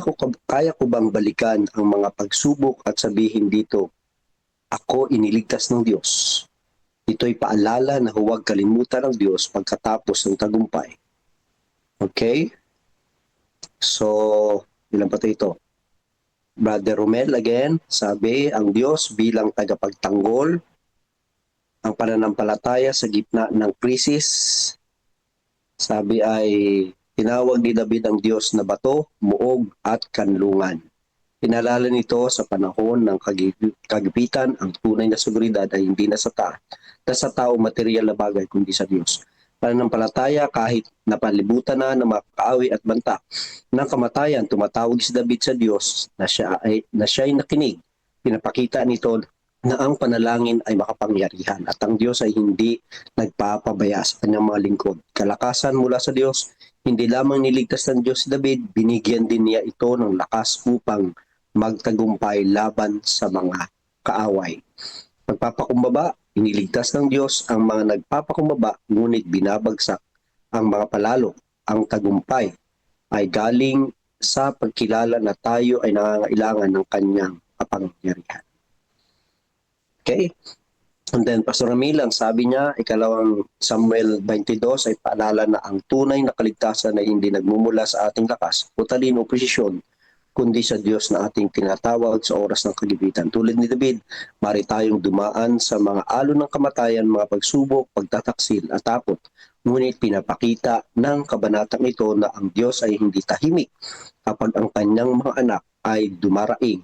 ko bang balikan ang mga pagsubok at sabihin dito, ako iniligtas ng Diyos. Ito'y paalala na huwag kalimutan ng Diyos pagkatapos ng tagumpay. Okay? So, ilan pa ito? Brother Romel again, sabi, ang Diyos bilang tagapagtanggol, ang pananampalataya sa gitna ng krisis, sabi ay tinawag ni David ang Diyos na bato, muog at kanlungan. Pinalala nito sa panahon ng kagipitan, ang tunay na seguridad ay hindi nasa tao material na bagay kundi sa Diyos. Pananampalataya kahit napalibutan na ng mga kaaway at banta ng kamatayan, tumatawag si David sa Diyos na siya'y nakinig. Pinapakita nito na ang panalangin ay makapangyarihan at ang Diyos ay hindi nagpapabaya sa kanyang mga lingkod. Kalakasan mula sa Diyos, hindi lamang niligtas ng Diyos si David, binigyan din niya ito ng lakas upang magtagumpay laban sa mga kaaway. Pagpapakumbaba, iniligtas ng Diyos ang mga nagpapakumbaba, ngunit binabagsak ang mga palalo. Ang tagumpay ay galing sa pagkilala na tayo ay nangangailangan ng kanyang kapangyarihan. Okay? And then, Pastor Amilang, sabi niya, ikalawang Samuel 22 ay paalala na ang tunay na kaligtasan ay hindi nagmumula sa ating lakas o talino o posisyon, kundi sa Diyos na ating tinatawag sa oras ng kagipitan. Tulad ni David, mari tayong dumaan sa mga alon ng kamatayan, mga pagsubok, pagtataksil at takot. Ngunit pinapakita ng kabanatang ito na ang Diyos ay hindi tahimik kapag ang kanyang mga anak ay dumaraing.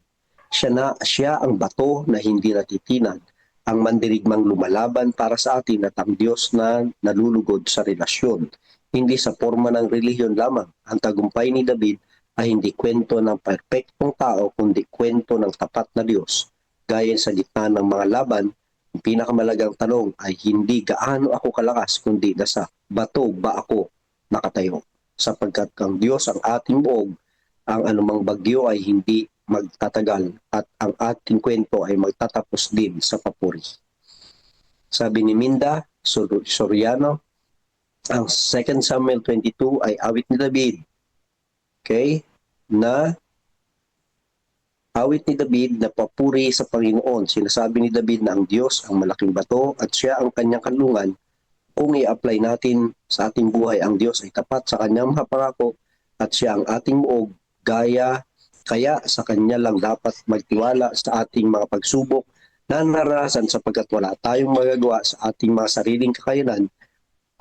Siya ang bato na hindi natitinag, ang mandirigmang lumalaban para sa atin at ang Diyos na nalulugod sa relasyon. Hindi sa forma ng relihiyon lamang. Ang tagumpay ni David ay hindi kwento ng perpektong tao, kundi kwento ng tapat na Diyos. Gaya sa gitna ng mga laban, ang pinakamalagang tanong ay hindi gaano ako kalakas, kundi nasa bato ba ako nakatayo. Sapagkat ang Diyos ang ating buog, ang anumang bagyo ay hindi magtatagal at ang ating kwento ay magtatapos din sa papuri. Sabi ni Minda Soriano, ang 2 Samuel 22 ay awit ni David. Okay? Na awit ni David na papuri sa Panginoon. Sinasabi ni David na ang Diyos ang malaking bato at siya ang kanyang kanlungan. Kung i-apply natin sa ating buhay, ang Diyos ay tapat sa kanyang mga pangako at siya ang ating muog. Kaya sa kanya lang dapat magtiwala sa ating mga pagsubok na naranasan sapagkat wala tayong magagawa sa ating mga sariling kakayanan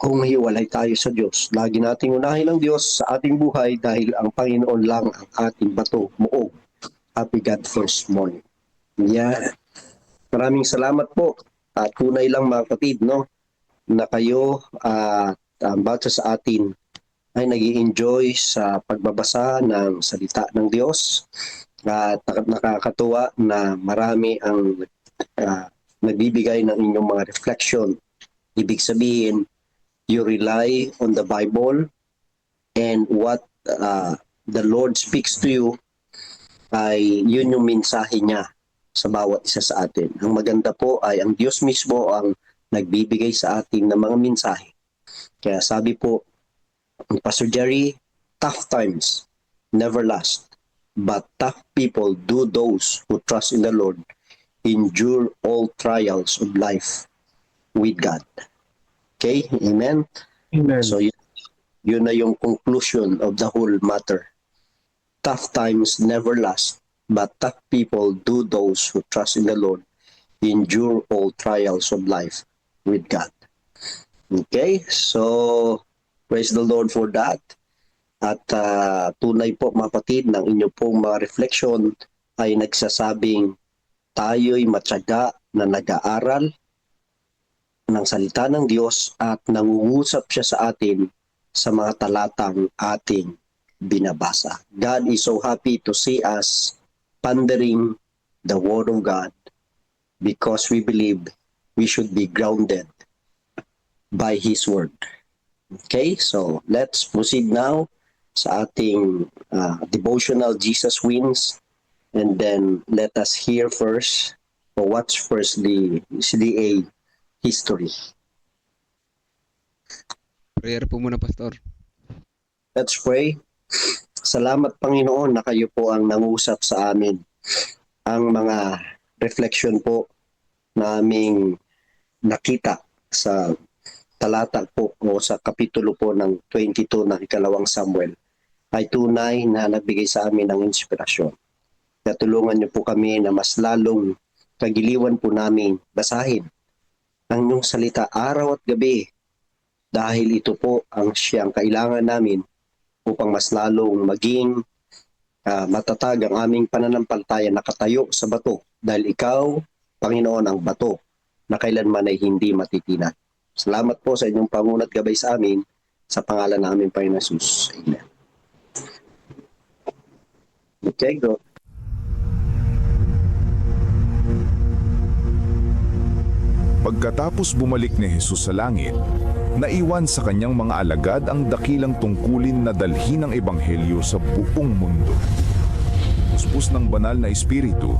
kung hiwalay tayo sa Diyos. Lagi nating unahin ang Diyos sa ating buhay dahil ang Panginoon lang ang ating bato, muog. Happy God first morning. Yeah. Maraming salamat po. Tunay lang mga kapatid, no, na kayo bawat sa atin ay nag-i-enjoy sa pagbabasa ng salita ng Diyos. At nakakatuwa na marami ang nagbibigay ng inyong mga reflection. Ibig sabihin, you rely on the Bible and what the Lord speaks to you ay yun yung mensahe niya sa bawat isa sa atin. Ang maganda po ay ang Diyos mismo ang nagbibigay sa atin ng mga mensahe. Kaya sabi po, Pastor Jerry, tough times never last, but tough people do those who trust in the Lord endure all trials of life with God. Okay? Amen? Amen. So yun na yung conclusion of the whole matter. Tough times never last, but tough people do those who trust in the Lord endure all trials of life with God. Okay? So, praise the Lord for that. At tunay po mga kapatid ng inyo pong mga reflection ay nagsasabing tayo'y matyaga na nag-aaral ng salita ng Diyos at nangungusap siya sa atin sa mga talatang ating binabasa. God is so happy to see us pondering the Word of God because we believe we should be grounded by His Word. Okay, so let's proceed now sa ating devotional Jesus Wins, and then let us hear first or watch first the CDA history. Prayer po muna, Pastor. Let's pray. Salamat Panginoon na kayo po ang nangusap sa amin. Ang mga reflection po na aming nakita sa talata po o sa kapitulo po ng 22 ng ikalawang Samuel ay tunay na nagbigay sa amin ng inspirasyon. Kaya tulungan niyo po kami na mas lalong kagiliwan po namin basahin ang inyong salita araw at gabi dahil ito po ang siyang kailangan namin upang mas lalong maging matatag ang aming pananampalataya nakatayo sa bato dahil ikaw, Panginoon, ang bato na kailanman ay hindi matitinan. Salamat po sa inyong pangunat gabay sa amin sa pangalan ng aming Panginoon Jesus. Amen. Okay, go. Pagkatapos bumalik ni Jesus sa langit, naiwan sa kanyang mga alagad ang dakilang tungkulin na dalhin ang ebanghelyo sa buong mundo. Puspos ng banal na espiritu,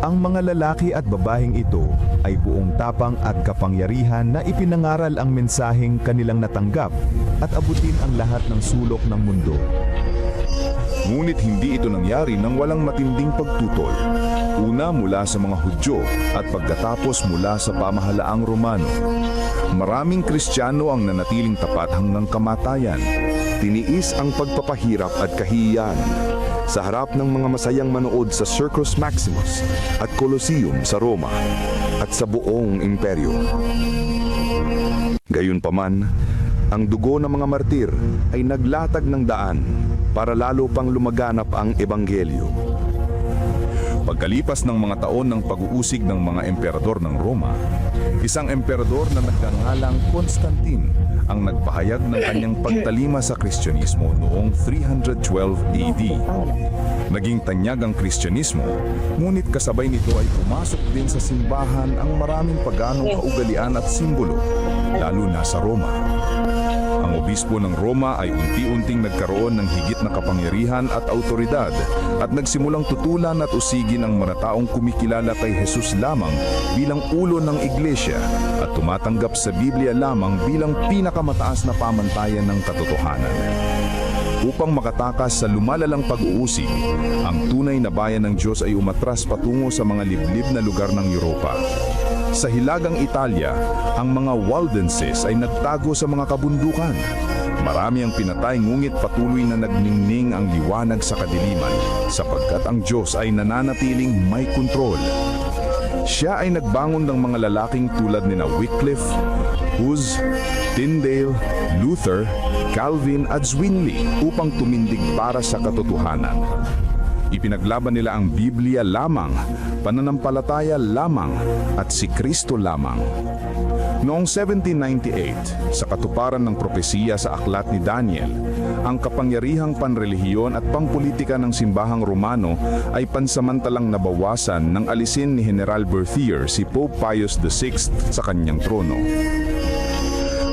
ang mga lalaki at babaeng ito ay buong tapang at kapangyarihan na ipinangaral ang mensaheng kanilang natanggap at abutin ang lahat ng sulok ng mundo. Ngunit hindi ito nangyari nang walang matinding pagtutol. Una mula sa mga Hudyo at pagkatapos mula sa pamahalaang Romano. Maraming Kristiyano ang nanatiling tapat hanggang kamatayan. Tiniis ang pagpapahirap at kahihiyan sa harap ng mga masayang manood sa Circus Maximus at Colosseum sa Roma at sa buong imperyo. Gayunpaman, ang dugo ng mga martir ay naglatag ng daan para lalo pang lumaganap ang ebanghelyo. Pagkalipas ng mga taon ng pag-uusig ng mga emperador ng Roma, isang emperador na nagngangalang Constantine ang nagpahayag ng kanyang pagtalima sa Kristyanismo noong 312 AD. Naging tanyag ang Kristyanismo, ngunit kasabay nito ay pumasok din sa simbahan ang maraming paganong kaugalian at simbolo, lalo na sa Roma. Ang obispo ng Roma ay unti-unting nagkaroon ng higit na kapangyarihan at autoridad at nagsimulang tutulan at usigin ang mga taong kumikilala kay Jesus lamang bilang ulo ng iglesia at tumatanggap sa Biblia lamang bilang pinakamataas na pamantayan ng katotohanan. Upang makatakas sa lumalalang pag-uusig, ang tunay na bayan ng Diyos ay umatras patungo sa mga liblib na lugar ng Europa. Sa hilagang Italia, ang mga Waldenses ay nagtago sa mga kabundukan. Marami ang pinatay ngunit patuloy na nagningning ang liwanag sa kadiliman sapagkat ang Diyos ay nananatiling may kontrol. Siya ay nagbangon ng mga lalaking tulad ni Wycliffe, Hus, Tyndale, Luther, Calvin at Zwingli upang tumindig para sa katotohanan. Ipinaglaban nila ang Biblia lamang, pananampalataya lamang, at si Kristo lamang. Noong 1798, sa katuparan ng propesiya sa aklat ni Daniel, ang kapangyarihang panrelihiyon at pangpolitika ng simbahang Romano ay pansamantalang nabawasan nang alisin ni General Berthier si Pope Pius VI sa kanyang trono.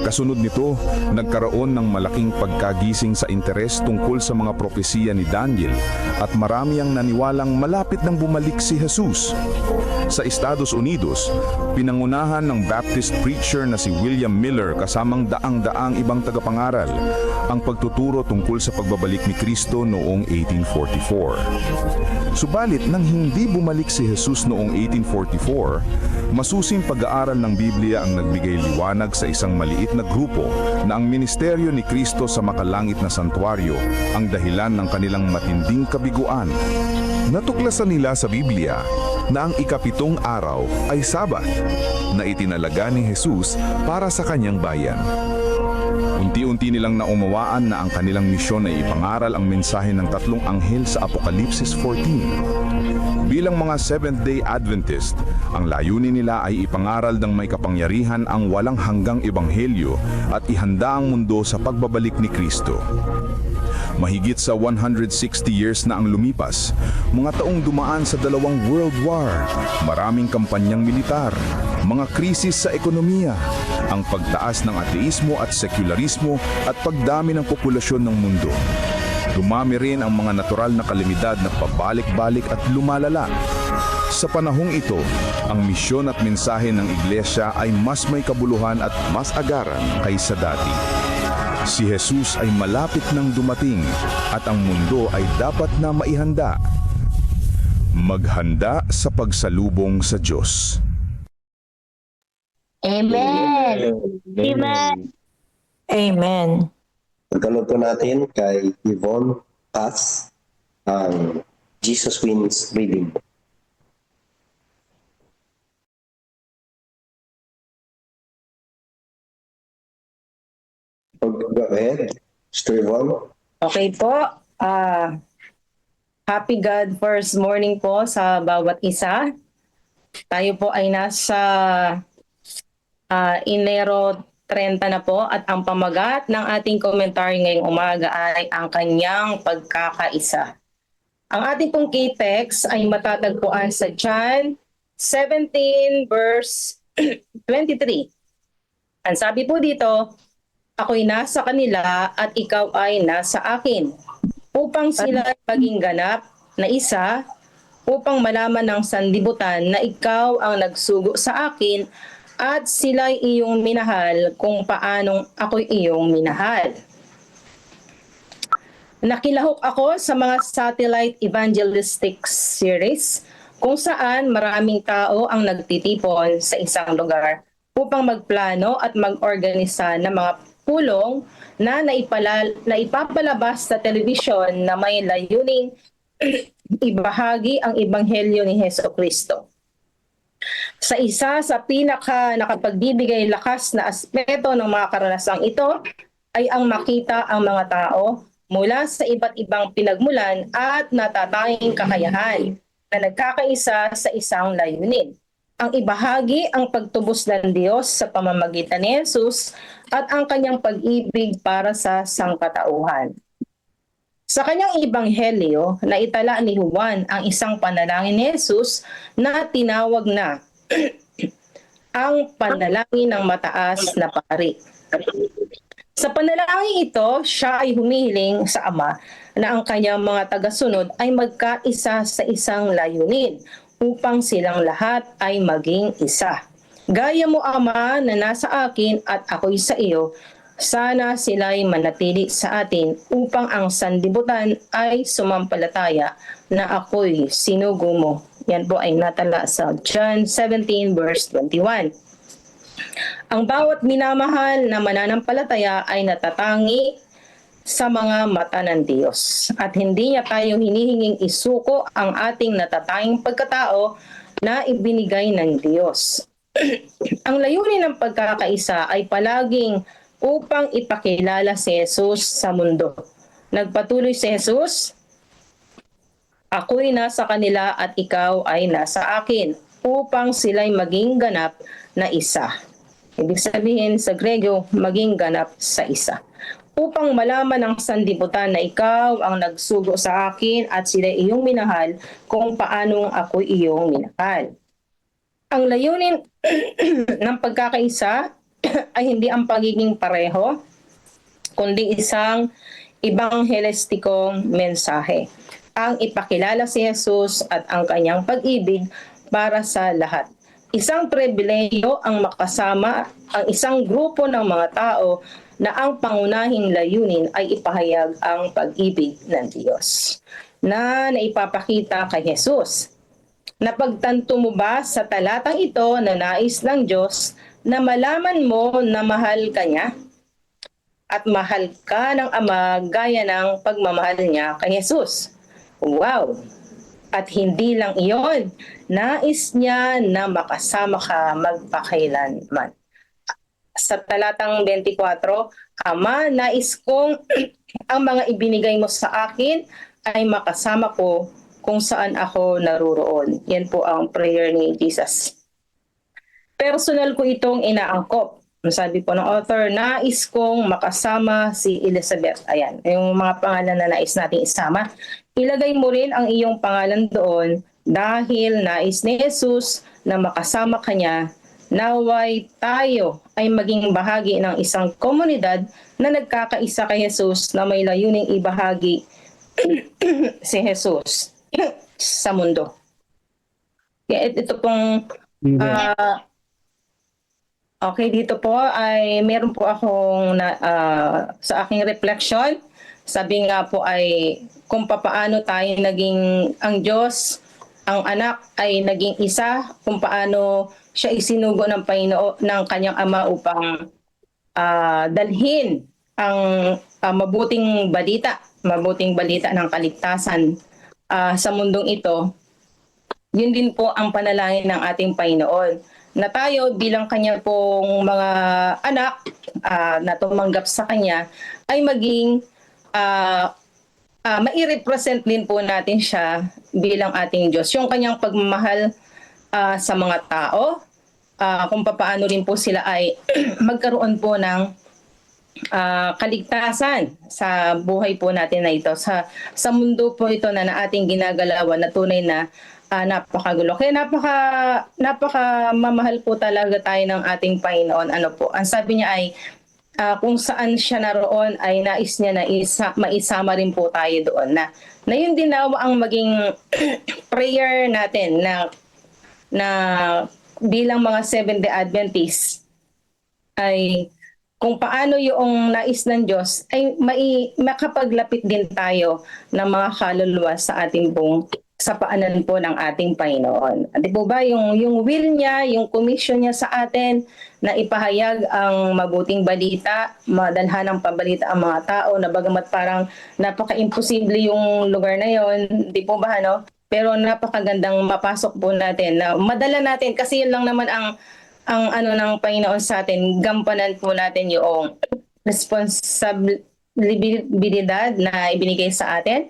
Kasunod nito, nagkaroon ng malaking pagkagising sa interes tungkol sa mga propesiya ni Daniel at marami ang naniwalang malapit nang bumalik si Jesus. Sa Estados Unidos, pinangunahan ng Baptist preacher na si William Miller kasamang daang-daang ibang tagapangaral ang pagtuturo tungkol sa pagbabalik ni Kristo noong 1844. Subalit nang hindi bumalik si Jesus noong 1844, masusing pag-aaral ng Biblia ang nagbigay liwanag sa isang maliit na grupo na ang ministeryo ni Kristo sa makalangit na santuaryo ang dahilan ng kanilang matinding kabiguan. Natuklasan nila sa Biblia na ang ikapitong araw ay Sabat na itinalaga ni Jesus para sa kanyang bayan. Unti-unti nilang naumawaan na ang kanilang misyon ay ipangaral ang mensahe ng tatlong anghel sa Apokalipsis 14. Bilang mga Seventh-day Adventist, ang layunin nila ay ipangaral ng may kapangyarihan ang walang hanggang ebanghelyo at ihanda ang mundo sa pagbabalik ni Kristo. Mahigit sa 160 years na ang lumipas, mga taong dumaan sa dalawang World War, maraming kampanyang militar, mga krisis sa ekonomiya, ang pagtaas ng ateismo at sekularismo at pagdami ng populasyon ng mundo. Dumami rin ang mga natural na kalamidad na pabalik-balik at lumalala. Sa panahong ito, ang misyon at mensahe ng iglesia ay mas may kabuluhan at mas agaran kaysa dati. Si Jesus ay malapit nang dumating at ang mundo ay dapat na maihanda. Maghanda sa pagsalubong sa Diyos. Amen. Amen. Amen. Pagkalog po natin kay Yvonne Paz ang Jesus Wins reading. Go ahead, Mr. Yvonne. Okay po. Happy God first morning po sa bawat isa. Tayo po ay nasa Enero 30 na po at ang pamagat ng ating komentaryo ngayong umaga ay ang kanyang pagkakaisa. Ang ating pong key text ay matatagpuan sa John 17 verse 23. Ang sabi po dito, ako'y nasa kanila at ikaw ay nasa akin, upang sila maging ganap na isa, upang malaman ng sanlibutan na ikaw ang nagsugo sa akin at sila'y iyong minahal kung paanong ako'y iyong minahal. Nakilahok ako sa mga satellite evangelistic series kung saan maraming tao ang nagtitipon sa isang lugar upang magplano at mag-organisa ng mga pulong na ipapalabas sa telebisyon na may layuning ibahagi ang ebanghelyo ni Hesukristo. Sa isa sa nakapagbibigay lakas na aspeto ng mga karanasang ito ay ang makita ang mga tao mula sa iba't ibang pinagmulan at natatanging kakayahan na nagkakaisa sa isang layunin. Ang ibahagi ang pagtubos ng Diyos sa pamamagitan ni Jesus at ang kanyang pag-ibig para sa sangkatauhan. Sa kanyang ebanghelyo, naitala ni Juan ang isang panalangin ni Jesus na tinawag na ang panalangin ng mataas na pari. Sa panalangin ito, siya ay humihiling sa Ama na ang kanyang mga tagasunod ay magkaisa sa isang layunin upang silang lahat ay maging isa. Gaya mo, Ama, na nasa akin at ako'y sa iyo, sana sila'y manatili sa atin upang ang sanlibutan ay sumampalataya na ako'y sinugo mo. Yan po ay natala sa John 17 verse 21. Ang bawat minamahal na mananampalataya ay natatangi sa mga mata ng Diyos at hindi niya tayo hinihinging isuko ang ating natatanging pagkatao na ibinigay ng Diyos. Ang layunin ng pagkakaisa ay palaging upang ipakilala si Jesus sa mundo. Nagpatuloy si Jesus, ako'y nasa kanila at ikaw ay nasa akin, upang sila'y maging ganap na isa. Ibig sabihin sa Grego, maging ganap sa isa. Upang malaman ng sanlibutan na ikaw ang nagsugo sa akin at sila iyong minahal kung paanong ako iyong minahal. Ang layunin ng pagkakaisa ay hindi ang pagiging pareho, kundi isang ebanghelistikong mensahe. Ang ipakilala si Jesus at ang kanyang pag-ibig para sa lahat. Isang pribilehiyo ang makasama ang isang grupo ng mga tao na ang pangunahing layunin ay ipahayag ang pag-ibig ng Diyos na naipapakita kay Jesus. Napagtanto mo ba sa talatang ito na nais ng Diyos na malaman mo na mahal ka niya? At mahal ka ng Ama gaya ng pagmamahal niya kay Jesus. Wow! At hindi lang iyon, nais niya na makasama ka magpakailanman. Sa talatang 24, Ama, nais kong ang mga ibinigay mo sa akin ay makasama ko kung saan ako naruroon. Yan po ang prayer ni Jesus. Personal ko itong inaangkop. Sabi po ng author, nais kong makasama si Elizabeth. Ayan, yung mga pangalan na nais nating isama. Ilagay mo rin ang iyong pangalan doon dahil nais ni Jesus na makasama kanya. Naway tayo ay maging bahagi ng isang komunidad na nagkakaisa kay Jesus na may layuning ibahagi si Jesus sa mundo. Ito pong okay, dito po ay meron po akong sa aking reflection. Sabi nga po ay kung papaano tayo naging ang Diyos, ang anak ay naging isa, kung paano siya isinugo ng ng kanyang Ama upang dalhin ang mabuting balita ng kaligtasan sa mundong ito. Yun din po ang panalangin ng ating Panginoon, na tayo bilang kanya pong mga anak na tumanggap sa kanya ay maging mai-represent din po natin siya bilang ating Diyos. Yung kanyang pagmamahal sa mga tao, kung paano rin po sila ay magkaroon po ng kaligtasan sa buhay po natin na ito. Sa mundo po ito na ating ginagalawan na tunay na napakagulo. Kaya napaka mamahal po talaga tayo ng ating Panginoon. Ano po? Ang sabi niya ay kung saan siya naroon ay nais niya na maisama rin po tayo doon. Na yun din na ang maging prayer natin na bilang mga Seventh-day Adventists ay kung paano yung nais ng Diyos ay makapaglapit din tayo ng mga kaluluwa sa ating sa paanan po ng ating Panginoon. Di po ba yung will niya, yung commission niya sa atin na ipahayag ang mabuting balita, madalhan ng pabalita ang mga tao na bagamat parang napaka-imposible yung lugar na yon, di po ba no? Pero napakagandang mapasok po natin na madala natin kasi yun lang naman ang ano ng Panginoon sa atin, gampanan po natin yung responsibilidad na ibinigay sa atin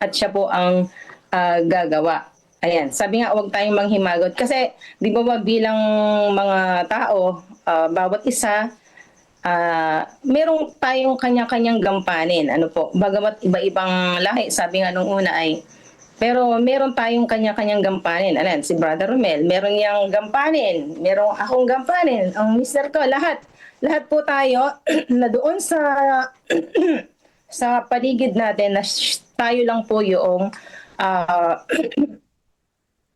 at siya po ang gagawa. Ayan, sabi nga huwag tayong manghimagot kasi di ba bilang mga tao, bawat isa merong tayong kanya-kanyang gampanin. Ano po, bagamat iba-ibang lahi, sabi nga nung una ay pero meron tayong kanya-kanyang gampanin. Ayan, si Brother Romel, meron niyang gampanin, meron akong gampanin, ang mister ko, lahat po tayo na doon sa paligid natin na tayo lang po yung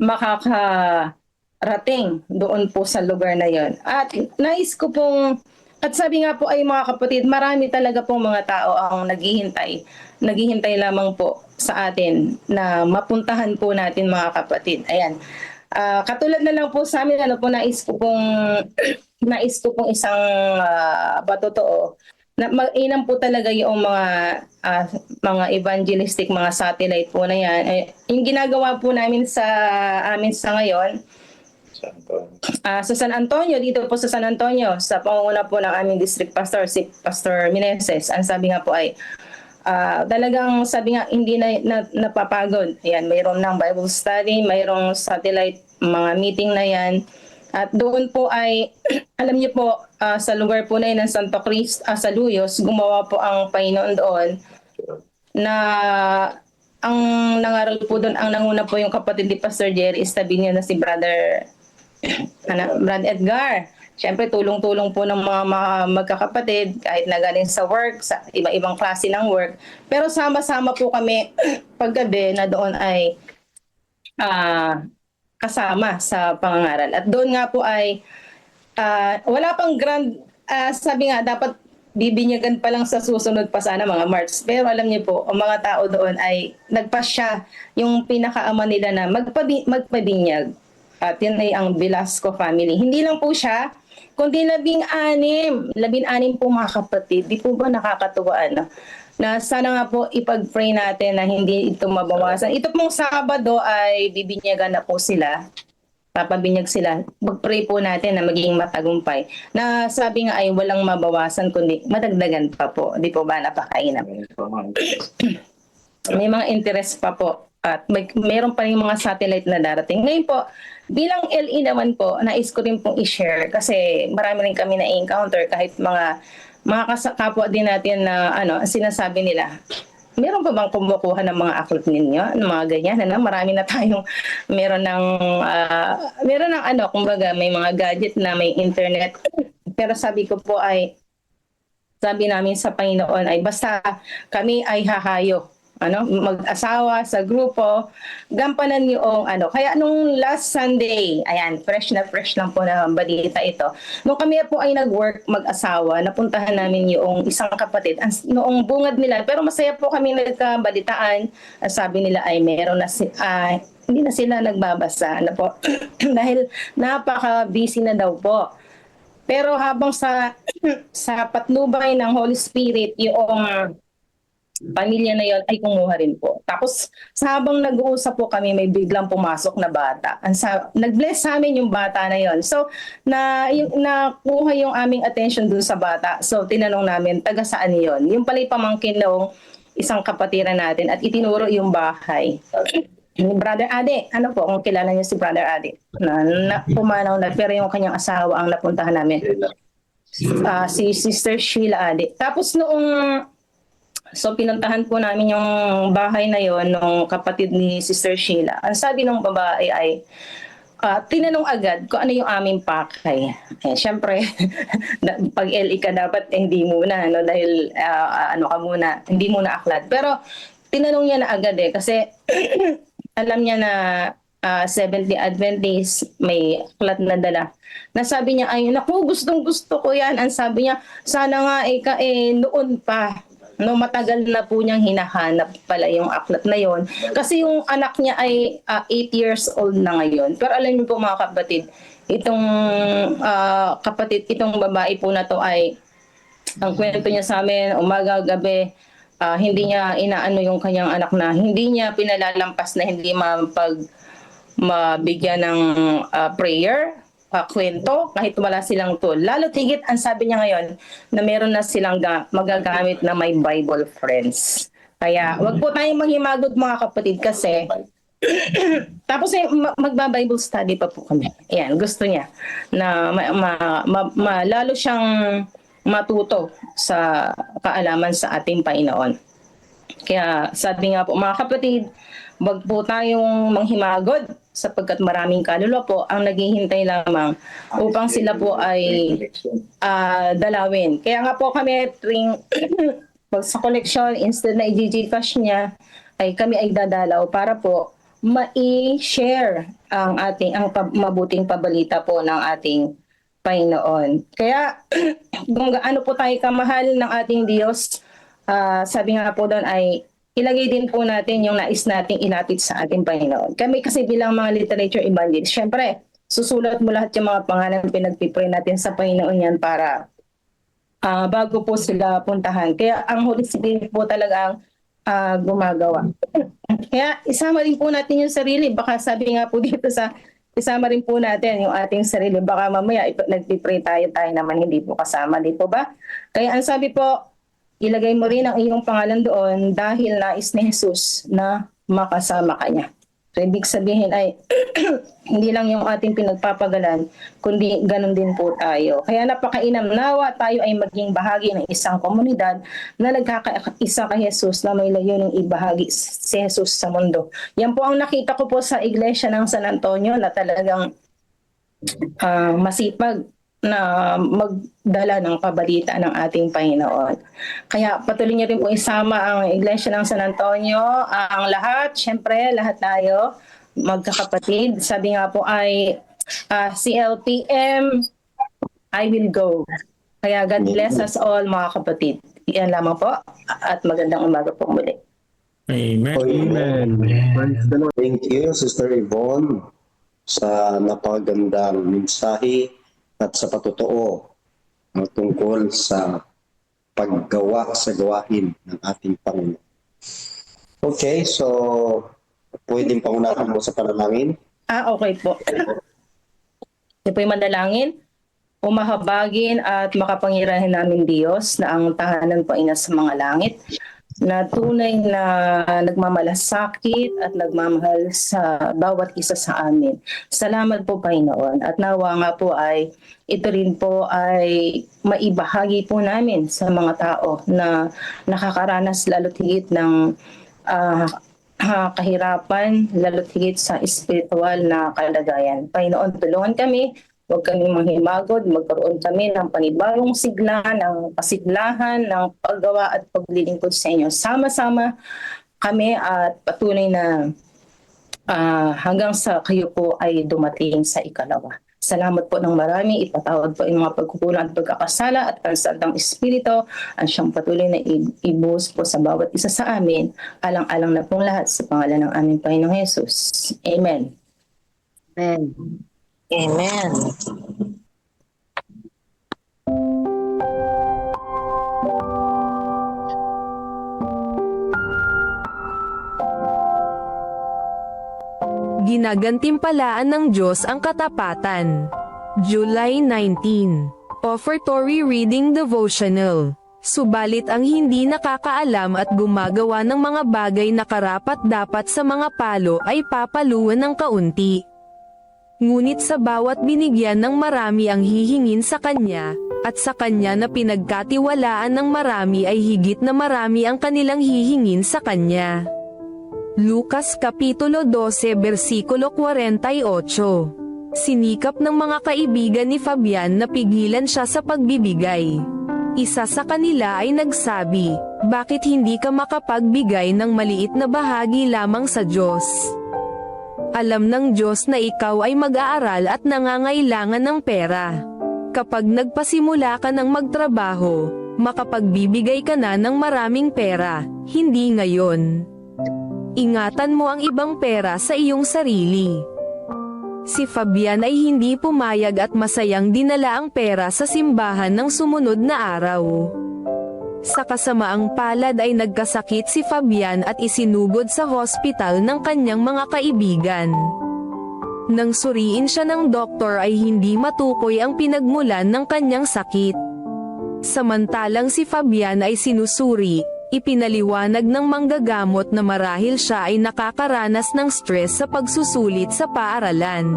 makakarating doon po sa lugar na yon. At nais ko pong, at sabi nga po ay mga kapatid, marami talaga pong mga tao ang naghihintay lamang po sa atin na mapuntahan po natin mga kapatid. Ayan. Katulad na lang po sa amin, ano po, nais ko pong isang batotoo na mainam po talaga yung mga evangelistic, mga satellite po na yan. Yung ginagawa po namin sa ngayon, sa San Antonio, dito po sa San Antonio, sa pangunguna po ng aming district pastor, si Pastor Meneses, ang sabi nga po ay, talagang sabi nga, hindi na napapagod. Ayan, mayroon ng Bible study, mayroong satellite, mga meeting na yan. At doon po ay, alam niyo po, sa lugar po na yun ng Santo Cristo, sa Luyos, gumawa po ang Panginoon doon na ang nangaral po doon, ang nanguna po yung kapatid ni Pastor Jerry Estabinio na si Brother Edgar. Siyempre, tulong-tulong po ng mga magkakapatid, kahit na galing sa work, sa iba-ibang klase ng work. Pero sama-sama po kami paggabi na doon ay kasama sa pangangaral. At doon nga po ay wala pang grand, sabi nga, dapat bibinyagan pa lang sa susunod pa sana mga March. Pero alam niyo po, ang mga tao doon ay nagpasya yung pinakaama nila na magpabinyag. At yun ay ang Velasco family. Hindi lang po siya, kundi 16 po mga kapatid. Di po ba nakakatuwa, ano? Na sana nga po ipag-pray natin na hindi ito mabawasan. Ito pong Sabado ay bibinyagan na po sila. Papabinyag sila. Mag-pray po natin na maging matagumpay. Na sabi nga ay walang mabawasan kundi madagdagan pa po. Di po ba napakainam? May mga interest pa po. At mayroon pa rin mga satellite na darating. Ngayon po, bilang LE naman po, nais ko rin pong i-share kasi marami rin kami na-encounter kahit mga kapwa din natin na sinasabi nila, meron pa bang kumukuha ng mga aklat ninyo? Ng mga ganyan, marami na tayong meron ng kumbaga may mga gadget na may internet. Pero sabi ko po ay, sabi namin sa Panginoon ay basta kami ay hahayo. Mag-asawa sa grupo, gampanan yung Kaya nung last Sunday, ayan, fresh lang po na balita ito. Nung kami po ay nag-work mag-asawa, napuntahan namin yung isang kapatid, noong bungad nila, pero masaya po kami nagkabalitaan. Sabi nila ay meron na hindi na sila nagbabasa po dahil napaka-busy na daw po. Pero habang sa patnubay ng Holy Spirit, yung pamilya na yon ay kumuha rin po. Tapos habang nag-uusap po kami, may biglang pumasok na bata. Nag-bless sa amin yung bata na yon. So nakuha yung aming attention dun sa bata. So tinanong namin, taga saan yon? Yung pala'y pamangkin ng isang kapatiran natin at itinuro yung bahay. Ni Brother Ade, kung kilala niyo si Brother Ade, na pumanaw na, pero yung kanyang asawa ang napuntahan namin. Si Sister Sheila Ade. Tapos So pinuntahan po namin yung bahay na yon ng kapatid ni Sister Sheila. Ang sabi ng babae ay tinanong agad kung ano yung aming pakay. Siyempre, pag LE ka dapat hindi muna dahil ka muna, hindi muna aklat. Pero tinanong niya na agad kasi alam niya na 70 Adventist may aklat na dala. Nasabi niya ay naku, gustong-gusto ko yan. Ang sabi niya, sana nga noon pa. Matagal na po niyang hinahanap pala yung aklat na yon. Kasi yung anak niya ay 8 years old na ngayon. Pero alam niyo po mga kapatid, itong babae po na to ay, ang kwento niya sa amin, umaga, gabi, hindi niya inaano yung kanyang anak na, hindi niya pinalalampas na hindi mabigyan ng prayer, kwento, kahit wala silang tool. Lalo tigit, ang sabi niya ngayon, na meron na silang magagamit na may Bible friends. Kaya wag po tayong maghimagod mga kapatid kasi tapos magba-Bible study pa po kami. Ayan, gusto niya na lalo siyang matuto sa kaalaman sa ating Panginoon. Kaya sabi nga po mga kapatid, wag po tayong manghimagod sapagkat maraming kaluluwa po ang naghihintay lamang upang sila po ay dalawin. Kaya nga po kami sa collection, instead na i-Gcash niya, ay kami ay dadalaw para po ma-share ang mabuting pabalita po ng ating Panginoon. Kaya kung gaano po tayo kamahal ng ating Diyos, sabi nga po doon ay ilagay din po natin yung nais nating ilapit sa ating Panginoon. Kami kasi bilang mga literature evangelist, syempre, susulat mo lahat yung mga pangalan pinagpipray natin sa Panginoon yan para bago po sila puntahan. Kaya ang Holy Spirit po talaga ang gumagawa. Kaya isama rin po natin yung sarili. Baka sabi nga po dito isama rin po natin yung ating sarili. Baka mamaya nagpipray tayo naman hindi po kasama. Di po ba? Kaya ang sabi po, ilagay mo rin ang iyong pangalan doon dahil nais ni Jesus na makasama ka niya. So, ibig sabihin ay hindi lang yung ating pinagpapagalan, kundi ganun din po tayo. Kaya napakainam, nawa tayo ay maging bahagi ng isang komunidad na nagkakaisa kay Jesus na may layuning ibahagi si Jesus sa mundo. Yan po ang nakita ko po sa Iglesia ng San Antonio na talagang masipag na magdala ng kabalita ng ating Panginoon. Kaya patuloy niyo rin po isama ang Iglesia ng San Antonio, ang lahat, syempre lahat tayo, magkakapatid. Sabi nga po ay CLPM, I will go. Kaya God bless us all mga kapatid. Iyan lamang po at magandang umaga po muli. Amen. Amen. Thank you, Sister Yvonne, sa napagandang mensahe at sa patotoo tungkol sa paggawa sa gawain ng ating Panginoon. Okay, so pwedeng pangunahan mo sa panalangin? Okay po. Ito po yung manalangin. Umahabagin at makapangyarihan namin Diyos na ang tahanan po ay nasa mga langit, na tunay na nagmamalasakit at nagmamahal sa bawat isa sa amin. Salamat po Panginoon, at nawa nga po ay ito rin po ay maibahagi po namin sa mga tao na nakakaranas lalo't higit ng kahirapan, lalo't higit sa espiritual na kalagayan. Panginoon, tulungan kami. Huwag kami manghimagod, magkaroon kami ng panibagong sigla, ng kasiglahan, ng paggawa at paglilingkod sa inyo. Sama-sama kami at patunay na hanggang sa kayo po ay dumating sa ikalawa. Salamat po ng marami, ipatawad po yung mga pagkukulang at pagkakasala at ang Santang Espiritu ang siyang patuloy na ibuhos po sa bawat isa sa amin, alang-alang na pong lahat sa pangalan ng aming Panginoong Jesus. Amen. Amen. Amen. Ginagantimpalaan ng Diyos ang katapatan. July 19. Offertory Reading Devotional. Subalit ang hindi nakakaalam at gumagawa ng mga bagay na karapat-dapat sa mga palo ay papaluan ng kaunti. Ngunit sa bawat binigyan ng marami ang hihingin sa kanya, at sa kanya na pinagkatiwalaan ng marami ay higit na marami ang kanilang hihingin sa kanya. Lucas Kapitulo 12 versikulo 48. Sinikap ng mga kaibigan ni Fabian na pigilan siya sa pagbibigay. Isa sa kanila ay nagsabi, "Bakit hindi ka makapagbigay ng maliit na bahagi lamang sa Diyos? Alam ng Diyos na ikaw ay mag-aaral at nangangailangan ng pera. Kapag nagpasimula ka ng magtrabaho, makapagbibigay ka na ng maraming pera, hindi ngayon. Ingatan mo ang ibang pera sa iyong sarili." Si Fabian ay hindi pumayag at masayang dinala ang pera sa simbahan ng sumunod na araw. Sa kasamaang palad ay nagkasakit si Fabian at isinugod sa hospital ng kanyang mga kaibigan. Nang suriin siya ng doktor ay hindi matukoy ang pinagmulan ng kanyang sakit. Samantalang si Fabian ay sinusuri, ipinaliwanag ng manggagamot na marahil siya ay nakakaranas ng stress sa pagsusulit sa paaralan.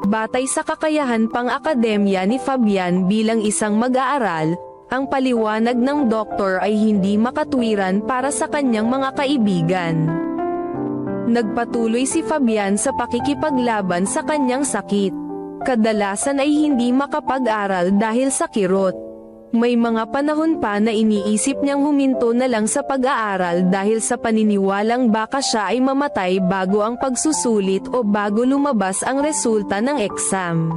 Batay sa kakayahan pang-akademya ni Fabian bilang isang mag-aaral, ang paliwanag ng doktor ay hindi makatwiran para sa kanyang mga kaibigan. Nagpatuloy si Fabian sa pakikipaglaban sa kanyang sakit. Kadalasan ay hindi makapag-aral dahil sa kirot. May mga panahon pa na iniisip niyang huminto na lang sa pag-aaral dahil sa paniniwalang baka siya ay mamatay bago ang pagsusulit o bago lumabas ang resulta ng exam.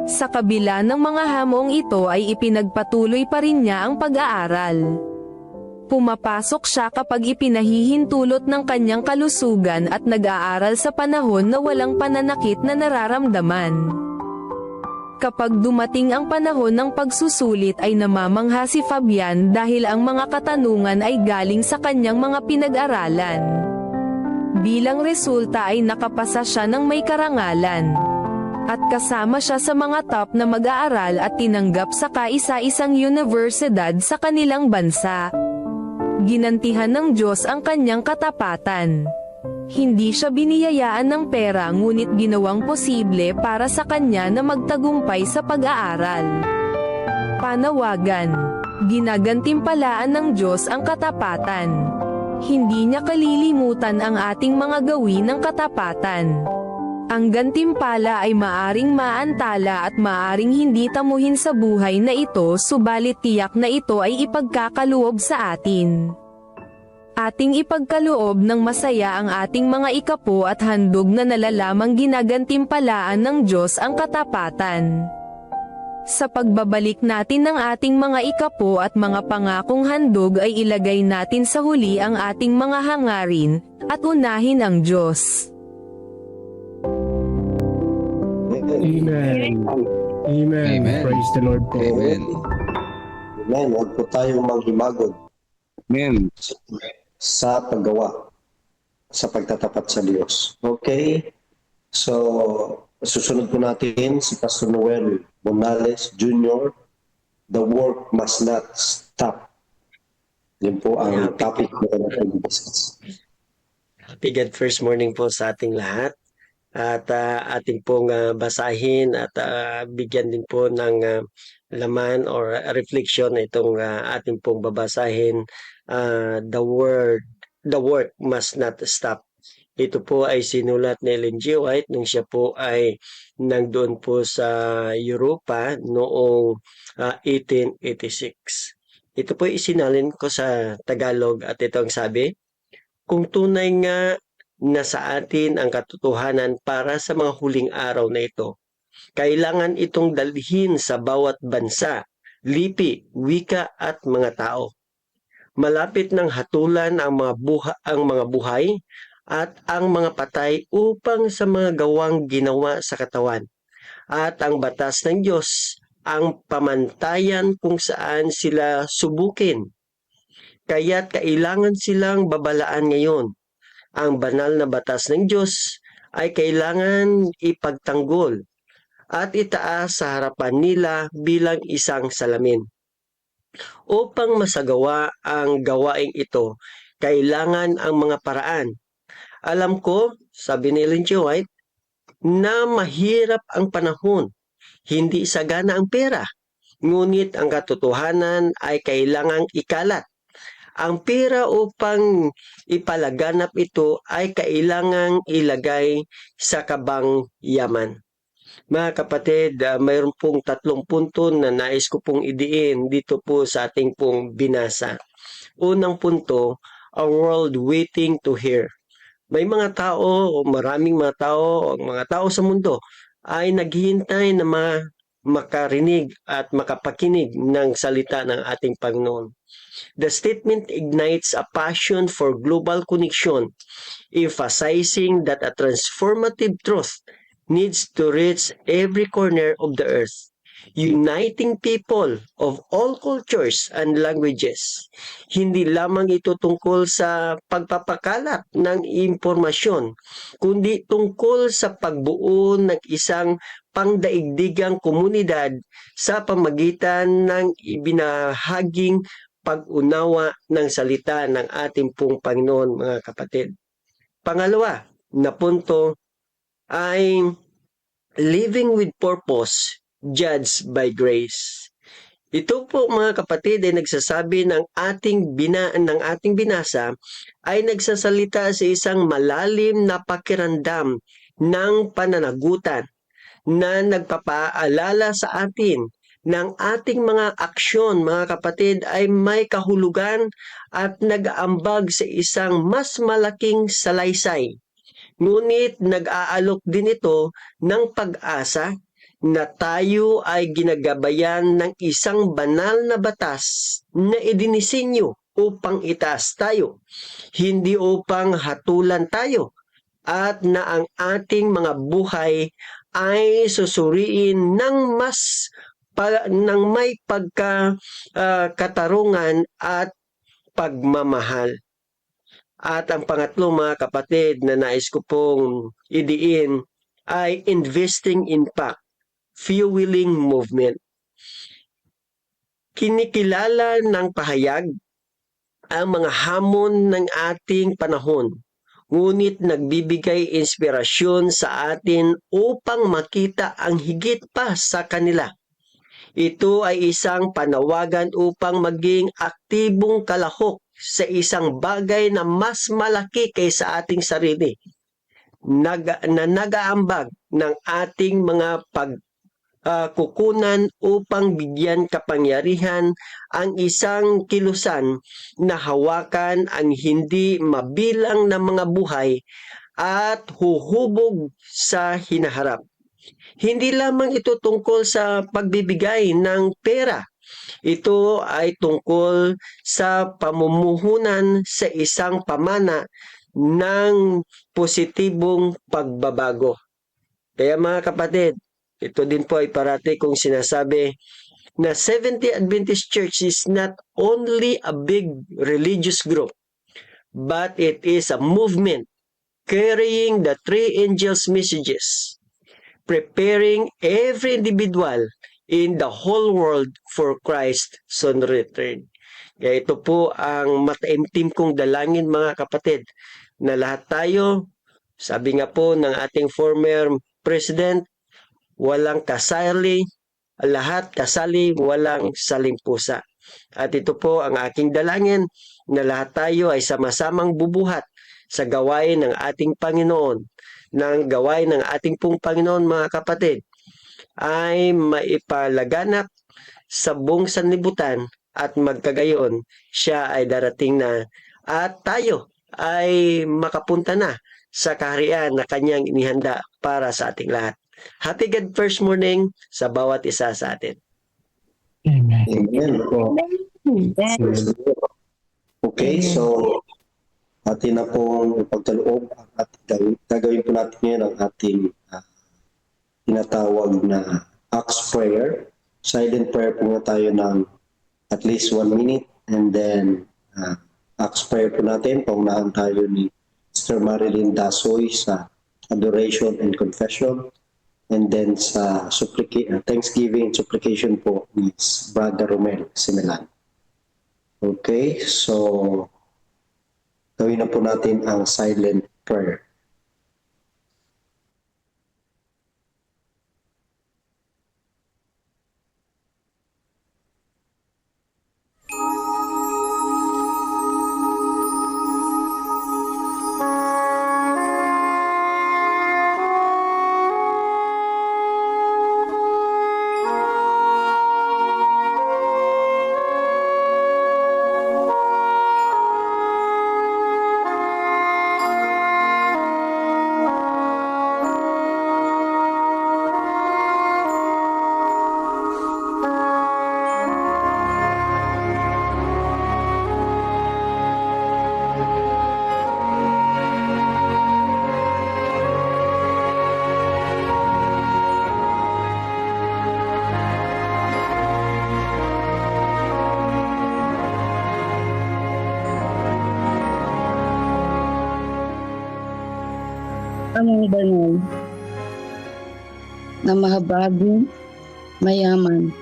Sa kabila ng mga hamong ito ay ipinagpatuloy pa rin niya ang pag-aaral. Pumapasok siya kapag ipinahihintulot ng kanyang kalusugan at nag-aaral sa panahon na walang pananakit na nararamdaman. Kapag dumating ang panahon ng pagsusulit ay namamangha si Fabian dahil ang mga katanungan ay galing sa kanyang mga pinag-aralan. Bilang resulta ay nakapasa siya ng may karangalan. At kasama siya sa mga top na mag-aaral at tinanggap sa kaisa-isang universidad sa kanilang bansa. Ginantihan ng Diyos ang kanyang katapatan. Hindi siya biniyayaan ng pera ngunit ginawang posible para sa kanya na magtagumpay sa pag-aaral. Panawagan. Ginagantimpalaan ng Diyos ang katapatan. Hindi niya kalilimutan ang ating mga gawin ng katapatan. Ang gantimpala ay maaring maantala at maaring hindi tamuhin sa buhay na ito, subalit tiyak na ito ay ipagkakaloob sa atin. Ating ipagkaloob ng masaya ang ating mga ikapo at handog na nalalamang ginagantimpalaan ng Diyos ang katapatan. Sa pagbabalik natin ng ating mga ikapo at mga pangakong handog ay ilagay natin sa huli ang ating mga hangarin, at unahin ang Diyos. Amen. Amen. Amen. Praise the Lord po. Amen. Amen. Huwag po tayong manghimagod Amen. sa paggawa, sa pagtatapat sa Diyos. Okay? So, susunod po natin si Pastor Noel Bonales Jr. The work must not stop. Yan po ang topic na natin discuss. Happy God First Morning po sa ating lahat. At ating pong basahin at bigyan din po ng laman or reflection itong ating pong babasahin. The work must not stop. Ito po ay sinulat ni Ellen G. White nung siya po ay nangdoon po sa Europa noong 1886. Ito po isinalin ko sa Tagalog at ito ang sabi, kung tunay nga na sa atin ang katotohanan para sa mga huling araw na ito, kailangan itong dalhin sa bawat bansa, lipi, wika at mga tao. Malapit ng hatulan ang mga buhay at ang mga patay upang sa mga gawang ginawa sa katawan. At ang batas ng Diyos ang pamantayan kung saan sila subukin. Kaya't kailangan silang babalaan ngayon. Ang banal na batas ng Diyos ay kailangan ipagtanggol at itaas sa harapan nila bilang isang salamin. Upang masagawa ang gawaing ito, kailangan ang mga paraan. Alam ko, sabi ni Ellen G. White, na mahirap ang panahon, hindi sagana ang pera, ngunit ang katotohanan ay kailangang ikalat. Ang pera upang ipalaganap ito ay kailangang ilagay sa kabang yaman. Mga kapatid, mayroon pong 3 punto na nais ko pong idiin dito po sa ating pong binasa. Unang punto, a world waiting to hear. May mga tao, maraming mga tao sa mundo ay naghihintay na makarinig at makapakinig ng salita ng ating Panginoon. The statement ignites a passion for global connection, emphasizing that a transformative truth needs to reach every corner of the earth, uniting people of all cultures and languages. Hindi lamang ito tungkol sa pagpapakalat ng impormasyon, kundi tungkol sa pagbuo ng isang pangdaigdigang komunidad sa pamagitan ng ibinahaging pag-unawa ng salita ng ating pong Panginoon, mga kapatid. Pangalawa na punto ay living with purpose, judged by grace. Ito po, mga kapatid, ay nagsasabi ng ating binasa ay nagsasalita sa isang malalim na pakiramdam ng pananagutan na nagpapaalala sa atin ng ating mga aksyon, mga kapatid, ay may kahulugan at nag-aambag sa isang mas malaking salaysay. Ngunit nag-aalok din ito ng pag-asa na tayo ay ginagabayan ng isang banal na batas na idinisenyo upang itaas tayo, hindi upang hatulan tayo, at na ang ating mga buhay ay susuriin ng may katarungan at pagmamahal. At ang pangatlo, mga kapatid, na nais ko pong idiin ay investing in impact, fueling movement. Kinikilala ng pahayag ang mga hamon ng ating panahon, ngunit nagbibigay inspirasyon sa atin upang makita ang higit pa sa kanila. Ito ay isang panawagan upang maging aktibong kalahok sa isang bagay na mas malaki kaysa ating sarili. na nag-aambag ng ating mga kukunan upang bigyan kapangyarihan ang isang kilusan na hawakan ang hindi mabilang na mga buhay at huhubog sa hinaharap. Hindi lamang ito tungkol sa pagbibigay ng pera. Ito ay tungkol sa pamumuhunan sa isang pamana ng positibong pagbabago. Kaya mga kapatid, ito din po ay parati kong sinasabi na Seventh-day Adventist Church is not only a big religious group, but it is a movement carrying the three angels' messages, preparing every individual in the whole world for Christ's soon return. Kaya ito po ang mataimtim kong dalangin mga kapatid, na lahat tayo, sabi nga po ng ating former president, walang kasali, lahat kasali, walang saling pusa. At ito po ang aking dalangin, na lahat tayo ay sama-samang bubuhat sa gawain ng ating Panginoon, ng gawain ng ating pong Panginoon mga kapatid, ay maipalaganap sa buong sanlibutan at magkagayon siya ay darating na at tayo ay makapunta na sa kaharian na kanyang inihanda para sa ating lahat. Happy God First Morning sa bawat isa sa atin. Amen. Amen po. Okay, so atin na pong ipagkaloob at gagawin po natin ngayon ang ating tinatawag na Acts Prayer. Silent prayer po nga tayo ng at least 1 minute, and then Acts Prayer po natin. Paunahan tayo ni Sister Marilyn Dasoy sa Adoration and Confession, and then sa Thanksgiving and Supplication po ni Brother Romel Similan. Okay, so gawin na po natin ang silent prayer. Amang banal na mahabagin, mayaman,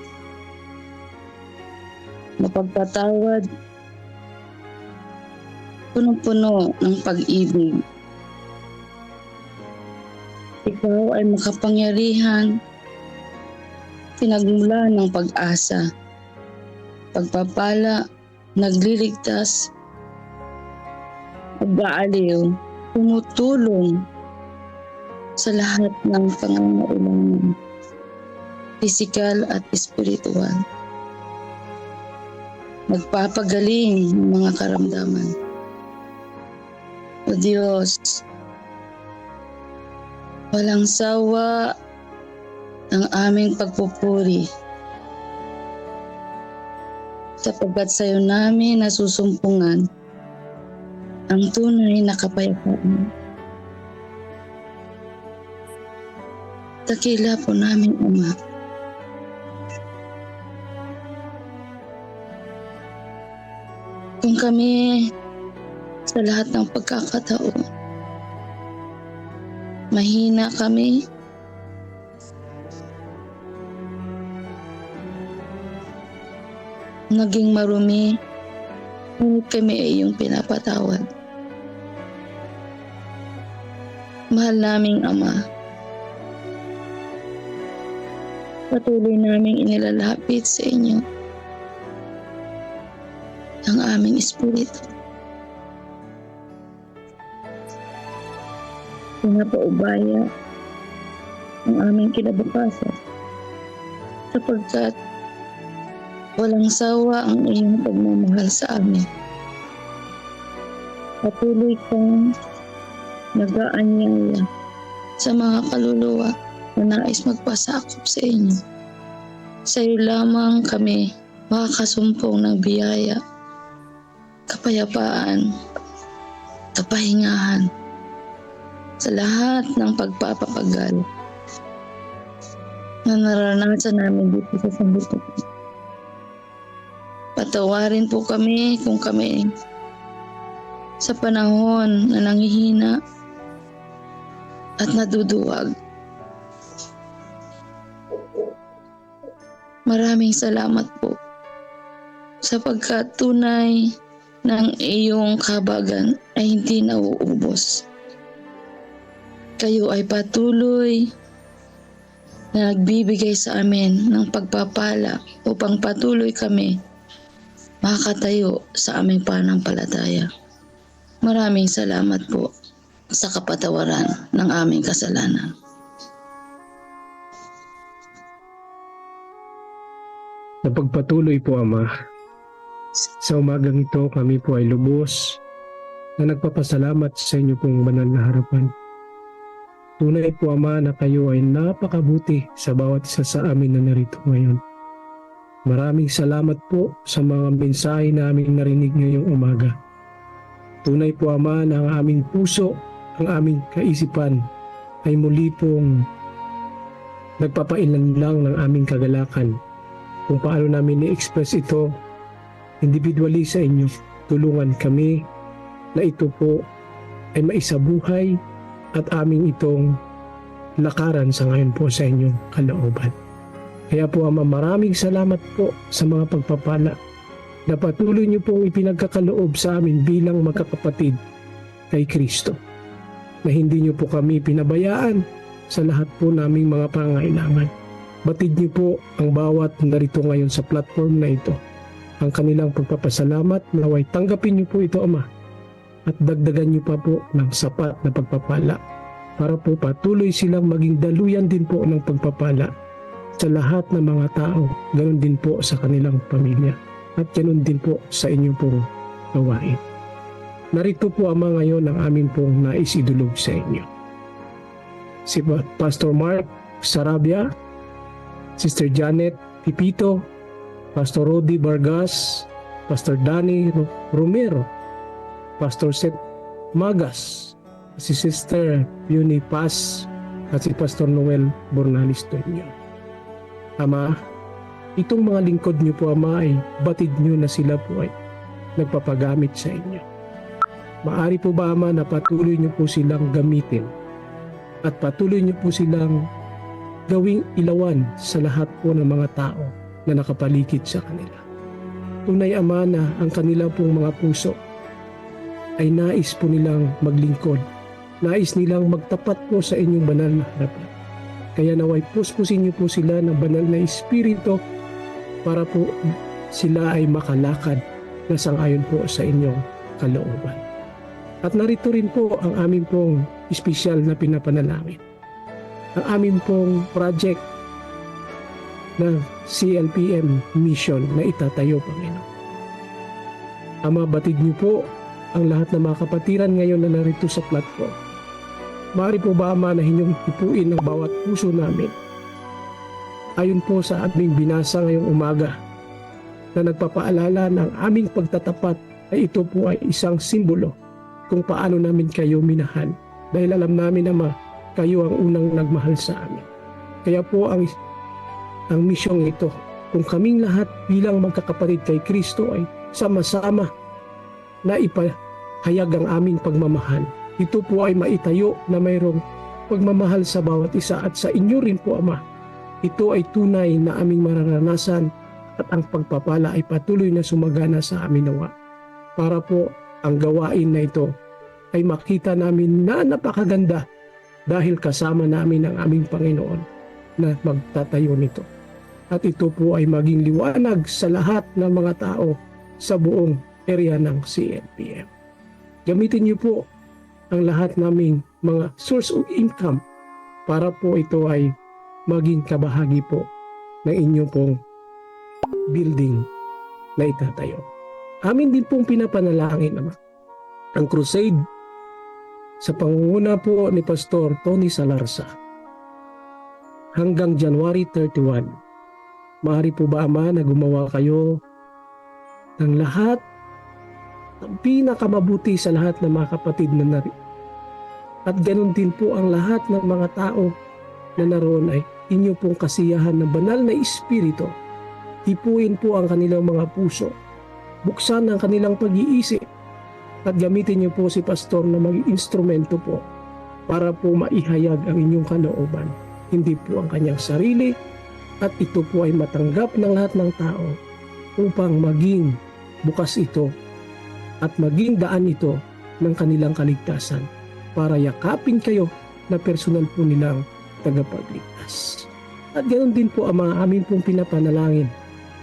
mapagpatawad, punong-puno ng pag-ibig. Ikaw ay makapangyarihan, pinagmula ng pag-asa, pagpapala, nagliligtas, pag-aaliw, tumutulong sa lahat ng pangangailangan, pisikal at espiritual. Nagpapagaling ng mga karamdaman. O Diyos, walang sawa ang aming pagpupuri, sapagkat sa iyo namin nasusumpungan ang tunay na kapayapaan. Dakila po namin, Ama. Kung kami sa lahat ng pagkakataon, mahina kami, naging marumi, ngunit kami ay iyong pinapatawad. Mahal naming Ama, patuloy naming inilalapit sa inyo ang aming espiritu. pinapaubaya ang aming kinabukasan sapagkat walang sawa ang iyong pagmamahal sa amin. Patuloy kang nag-aanyaya sa mga kaluluwa na nais magpasakop sa inyo. Sa iyo lamang kami makakasumpong ng biyaya, kapayapaan, kapahingahan sa lahat ng pagpapapagal na naranasan namin dito sa sanlibutan. Patawarin po kami kung kami sa panahon na nanghihina at naduduwag. Maraming salamat po sapagkat tunay ng iyong kahabagan ay hindi nauubos. Kayo ay patuloy na nagbibigay sa amin ng pagpapala upang patuloy kami makakatayo sa aming pananampalataya. Maraming salamat po sa kapatawaran ng aming kasalanan. Napagpatuloy po, Ama. Sa umagang ito, kami po ay lubos na nagpapasalamat sa inyo pong banal na harapan. Tunay po, Ama, na kayo ay napakabuti sa bawat isa sa amin na narito ngayon. Maraming salamat po sa mga mensahe na aming narinig ngayong umaga. Tunay po, Ama, na ang aming puso, ang aming kaisipan ay muli pong nagpapailan lang ng aming kagalakan kung paano namin i-express ito individually sa inyo. Tulungan kami na ito po ay maisabuhay at aming itong lakaran sa ngayon po sa inyong kalooban. Kaya po, Ama, maraming salamat po sa mga pagpapala na patuloy niyo pong ipinagkakaloob sa amin bilang magkakapatid kay Kristo. Na hindi niyo po kami pinabayaan sa lahat po naming mga pangailangan. Batid niyo po ang bawat narito ngayon sa platform na ito. Ang kanilang pagpapasalamat, naway tanggapin niyo po ito, Ama, at dagdagan niyo pa po ng sapat na pagpapala para po patuloy silang maging daluyan din po ng pagpapala sa lahat ng mga tao, ganoon din po sa kanilang pamilya at ganoon din po sa inyong pong gawain. Narito po, Ama, ngayon ang amin pong naisidulog sa inyo. Si Pastor Mark Sarabia, Sister Janet Pipito, Pastor Rodi Vargas, Pastor Danny Romero, Pastor Seth Magas, si Sister Yuni Paz, at si Pastor Noel Bornalis Tonyo. Ama, itong mga lingkod niyo po, Ama, ay batid niyo na sila po ay nagpapagamit sa inyo. Maari po ba, Ama, na patuloy niyo po silang gamitin at patuloy niyo po silang gawing ilawan sa lahat po ng mga tao na nakapaligid sa kanila. Tunay, Ama, na ang kanila pong mga puso ay nais po nilang maglingkod. Nais nilang magtapat po sa inyong banal na harapan. Kaya naway puspusin niyo po sila ng banal na espiritu para po sila ay makalakad na sangayon po sa inyong kalooban. At narito rin po ang aming pong espesyal na pinapanalangin. Ang aming pong project na CLPM mission na itatayo, Panginoon. Ama, batid niyo po ang lahat ng mga kapatiran ngayon na narito sa platform. Maaari po ba, Ama, na inyong ipuin ang bawat puso namin ayon po sa aming binasa ngayong umaga na nagpapaalala ng aming pagtatapat ay ito po ay isang simbolo kung paano namin kayo minahal dahil alam namin, Ama, kayo ang unang nagmahal sa amin. Kaya po ang misyong ito, kung kaming lahat bilang magkakapatid kay Kristo ay sama-sama na ipahayag ang aming pagmamahal, ito po ay maitayo na mayroong pagmamahal sa bawat isa at sa inyo rin po, Ama. Ito ay tunay na aming mararanasan at ang pagpapala ay patuloy na sumagana sa amin nawa. Para po ang gawain na ito ay makita namin na napakaganda dahil kasama namin ang aming Panginoon na magtatayo nito. At ito po ay maging liwanag sa lahat ng mga tao sa buong area ng CLPM. Gamitin niyo po ang lahat naming mga source of income para po ito ay maging kabahagi po ng inyong pong building na itatayo. Amin din pong pinapanalangin naman ang crusade sa pangunguna po ni Pastor Tony Salarza hanggang January 31. Maaari po ba, Ama, na gumawa kayo ng lahat ng pinakamabuti sa lahat ng mga kapatid na narito. At ganun din po ang lahat ng mga tao na naroon ay inyo pong kasiyahan ng banal na Espiritu. Hipuin po ang kanilang mga puso. Buksan ang kanilang pag-iisip. At gamitin niyo po si Pastor na maging instrumento po para po maihayag ang inyong kalooban. Hindi po ang kanyang sarili, at ito po ay matanggap ng lahat ng tao upang maging bukas ito at maging daan ito ng kanilang kaligtasan para yakapin kayo na personal po nilang tagapagligtas. At ganoon din po, Ama, amin pong pinapanalangin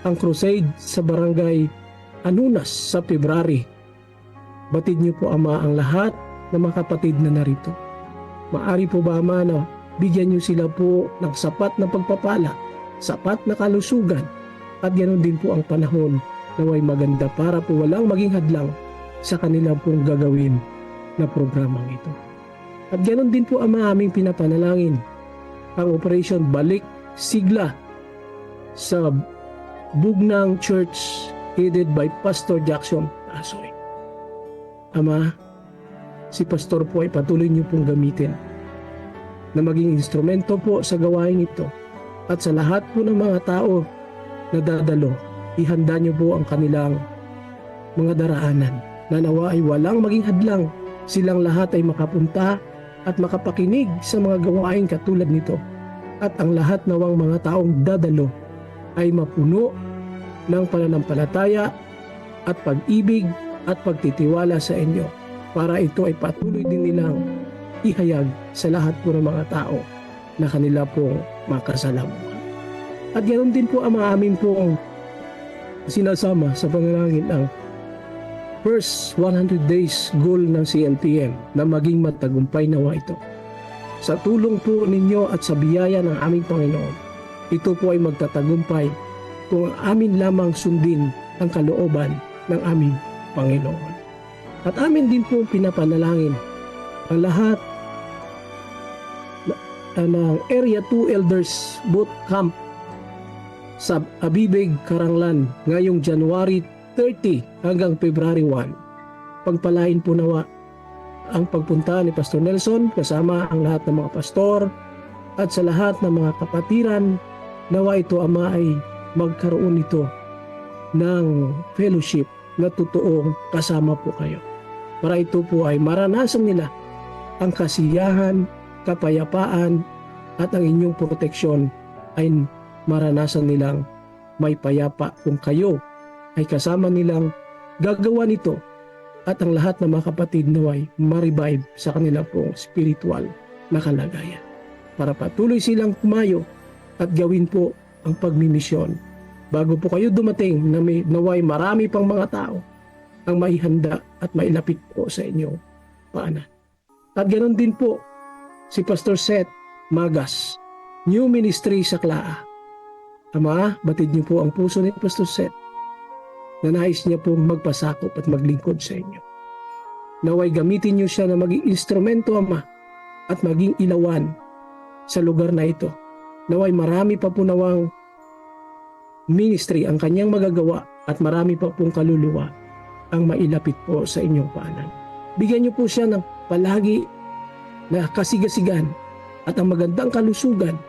ang crusade sa Barangay Anunas sa February. Batid niyo po, Ama, ang lahat ng mga kapatid na narito. Maari po ba, Ama, na bigyan niyo sila po ng sapat na pagpapala, sapat na kalusugan, at ganoon din po ang panahon naway maganda para po walang maging hadlang sa kanilang pong gagawin na programang ito. At ganoon din po, Ama, aming pinapanalangin ang Operation Balik Sigla sa Bugnang Church headed by Pastor Jackson Asoy. Ama, si Pastor po ay patuloy niyo pong gamitin na maging instrumento po sa gawain ito, at sa lahat po ng mga tao na dadalo, ihanda niyo po ang kanilang mga daraanan na nawa ay walang maging hadlang, silang lahat ay makapunta at makapakinig sa mga gawain katulad nito, at ang lahat nawang mga taong dadalo ay mapuno ng pananampalataya at pag-ibig at pagtitiwala sa inyo, para ito ay patuloy din nilang ihayag sa lahat po ng mga tao na kanila pong makasalamuhan. At ganoon din po, Ama, amin pong sinasama sa panalangin ang first 100 days goal ng CNTM na maging matagumpay nawa ito. Sa tulong po ninyo at sa biyaya ng aming Panginoon, ito po ay magtatagumpay kung amin lamang sundin ang kalooban ng aming Panginoon. At amin din po pinapanalangin ang lahat ng Area 2 Elders Boot Camp sa Abibig, Karanglan ngayong January 30 hanggang February 1. Pagpalain po nawa ang pagpunta ni Pastor Nelson kasama ang lahat ng mga pastor at sa lahat ng mga kapatiran. Nawa ito, Ama, ay magkaroon ito ng fellowship na totoong kasama po kayo, para ito po ay maranasan nila ang kasiyahan, kapayapaan, at ang inyong proteksyon ay maranasan nilang may payapa kung kayo ay kasama nilang gagawa nito, at ang lahat ng mga kapatid naway ma-revive sa kanila pong spiritual na kalagayan, para patuloy silang kumayo at gawin po ang pagmimisyon bago po kayo dumating na naway marami pang mga tao ang maihanda at mailapit po sa inyong paanan. At ganoon din po si Pastor Seth Magas, New Ministry sa Klaa. Ama, batid niyo po ang puso ni Pastor Seth na nais niya pong magpasakop at maglingkod sa inyo. Naway gamitin niyo siya na maging instrumento, Ama, at maging ilawan sa lugar na ito. Naway marami pa po nawang ministry ang kanyang magagawa, at marami pa pong kaluluwa ang mailapit po sa inyong paanan. Bigyan niyo po siya ng palagi na kasigasigan, at ang magandang kalusugan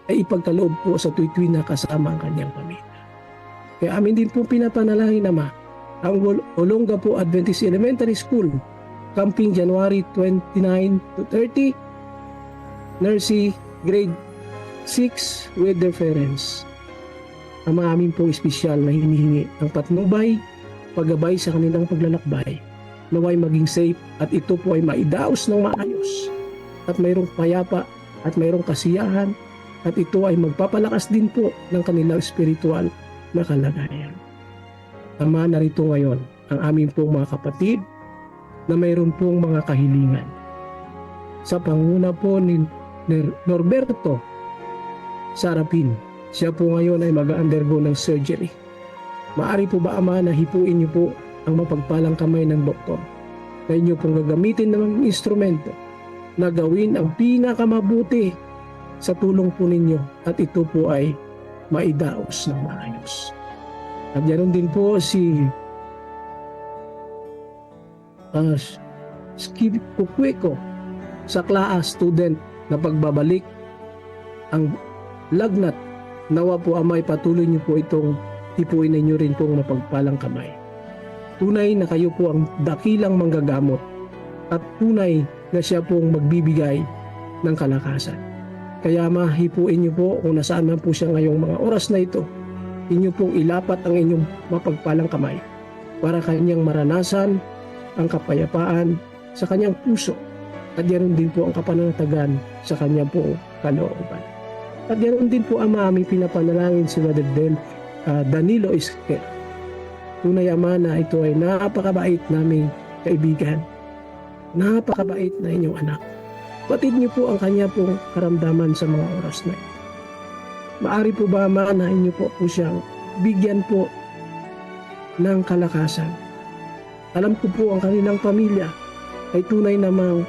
ay ipagkaloob po sa tuwi-tuwi na kasama ang kanyang pamilya. Kaya amin din po pinapanalangin, Ama, ang Olonga po Adventist Elementary School, camping January 29 to 30, Nursery Grade 6 with their parents. Ang mga amin po espesyal na hinihingi ang patnubay, paggabay sa kanilang paglalakbay, naway maging safe, at ito po ay maidaos ng maayos, at mayroong payapa at mayroong kasiyahan, at ito ay magpapalakas din po ng kanilang spiritual na kalagayan. Ama, narito ngayon ang aming pong mga kapatid na mayroon pong mga kahilingan. sa panguna po ni Norberto Sarapin. Siya po ngayon ay mag-undergo ng surgery. Maari po ba, Ama, na hipuin niyo po ang mapagpalang kamay ng doktor na inyo pong gagamitin ng instrumento na gawin ang pinakamabuti sa tulong po ninyo at ito po ay maidaos ng maayos. At ganoon din po si Skip Kukweko sa Klaa student na pagbabalik ang lagnat. Nawa po, Ama, patuloy niyo po itong hipuin ninyo rin pong mapagpalang kamay. Tunay na kayo po ang dakilang manggagamot at tunay na siya pong magbibigay ng kalakasan. Kaya mahipuin niyo po kung nasaan man po siya ngayong mga oras na ito, inyo pong ilapat ang inyong mapagpalang kamay para kanyang maranasan ang kapayapaan sa kanyang puso at ganoon din po ang kapanatagan sa kanyang po kalooban. At ganoon din po, Ama, aming pinapanalangin si Brother Danilo Isker. Tunay, Ama, na ito ay napakabait naming kaibigan. Napakabait na inyong anak. Batid niyo po ang kanya pong karamdaman sa mga oras na ito. Maari po ba, Ama, na inyo po siyang bigyan po ng kalakasan? Alam ko po ang kanilang pamilya ay tunay namang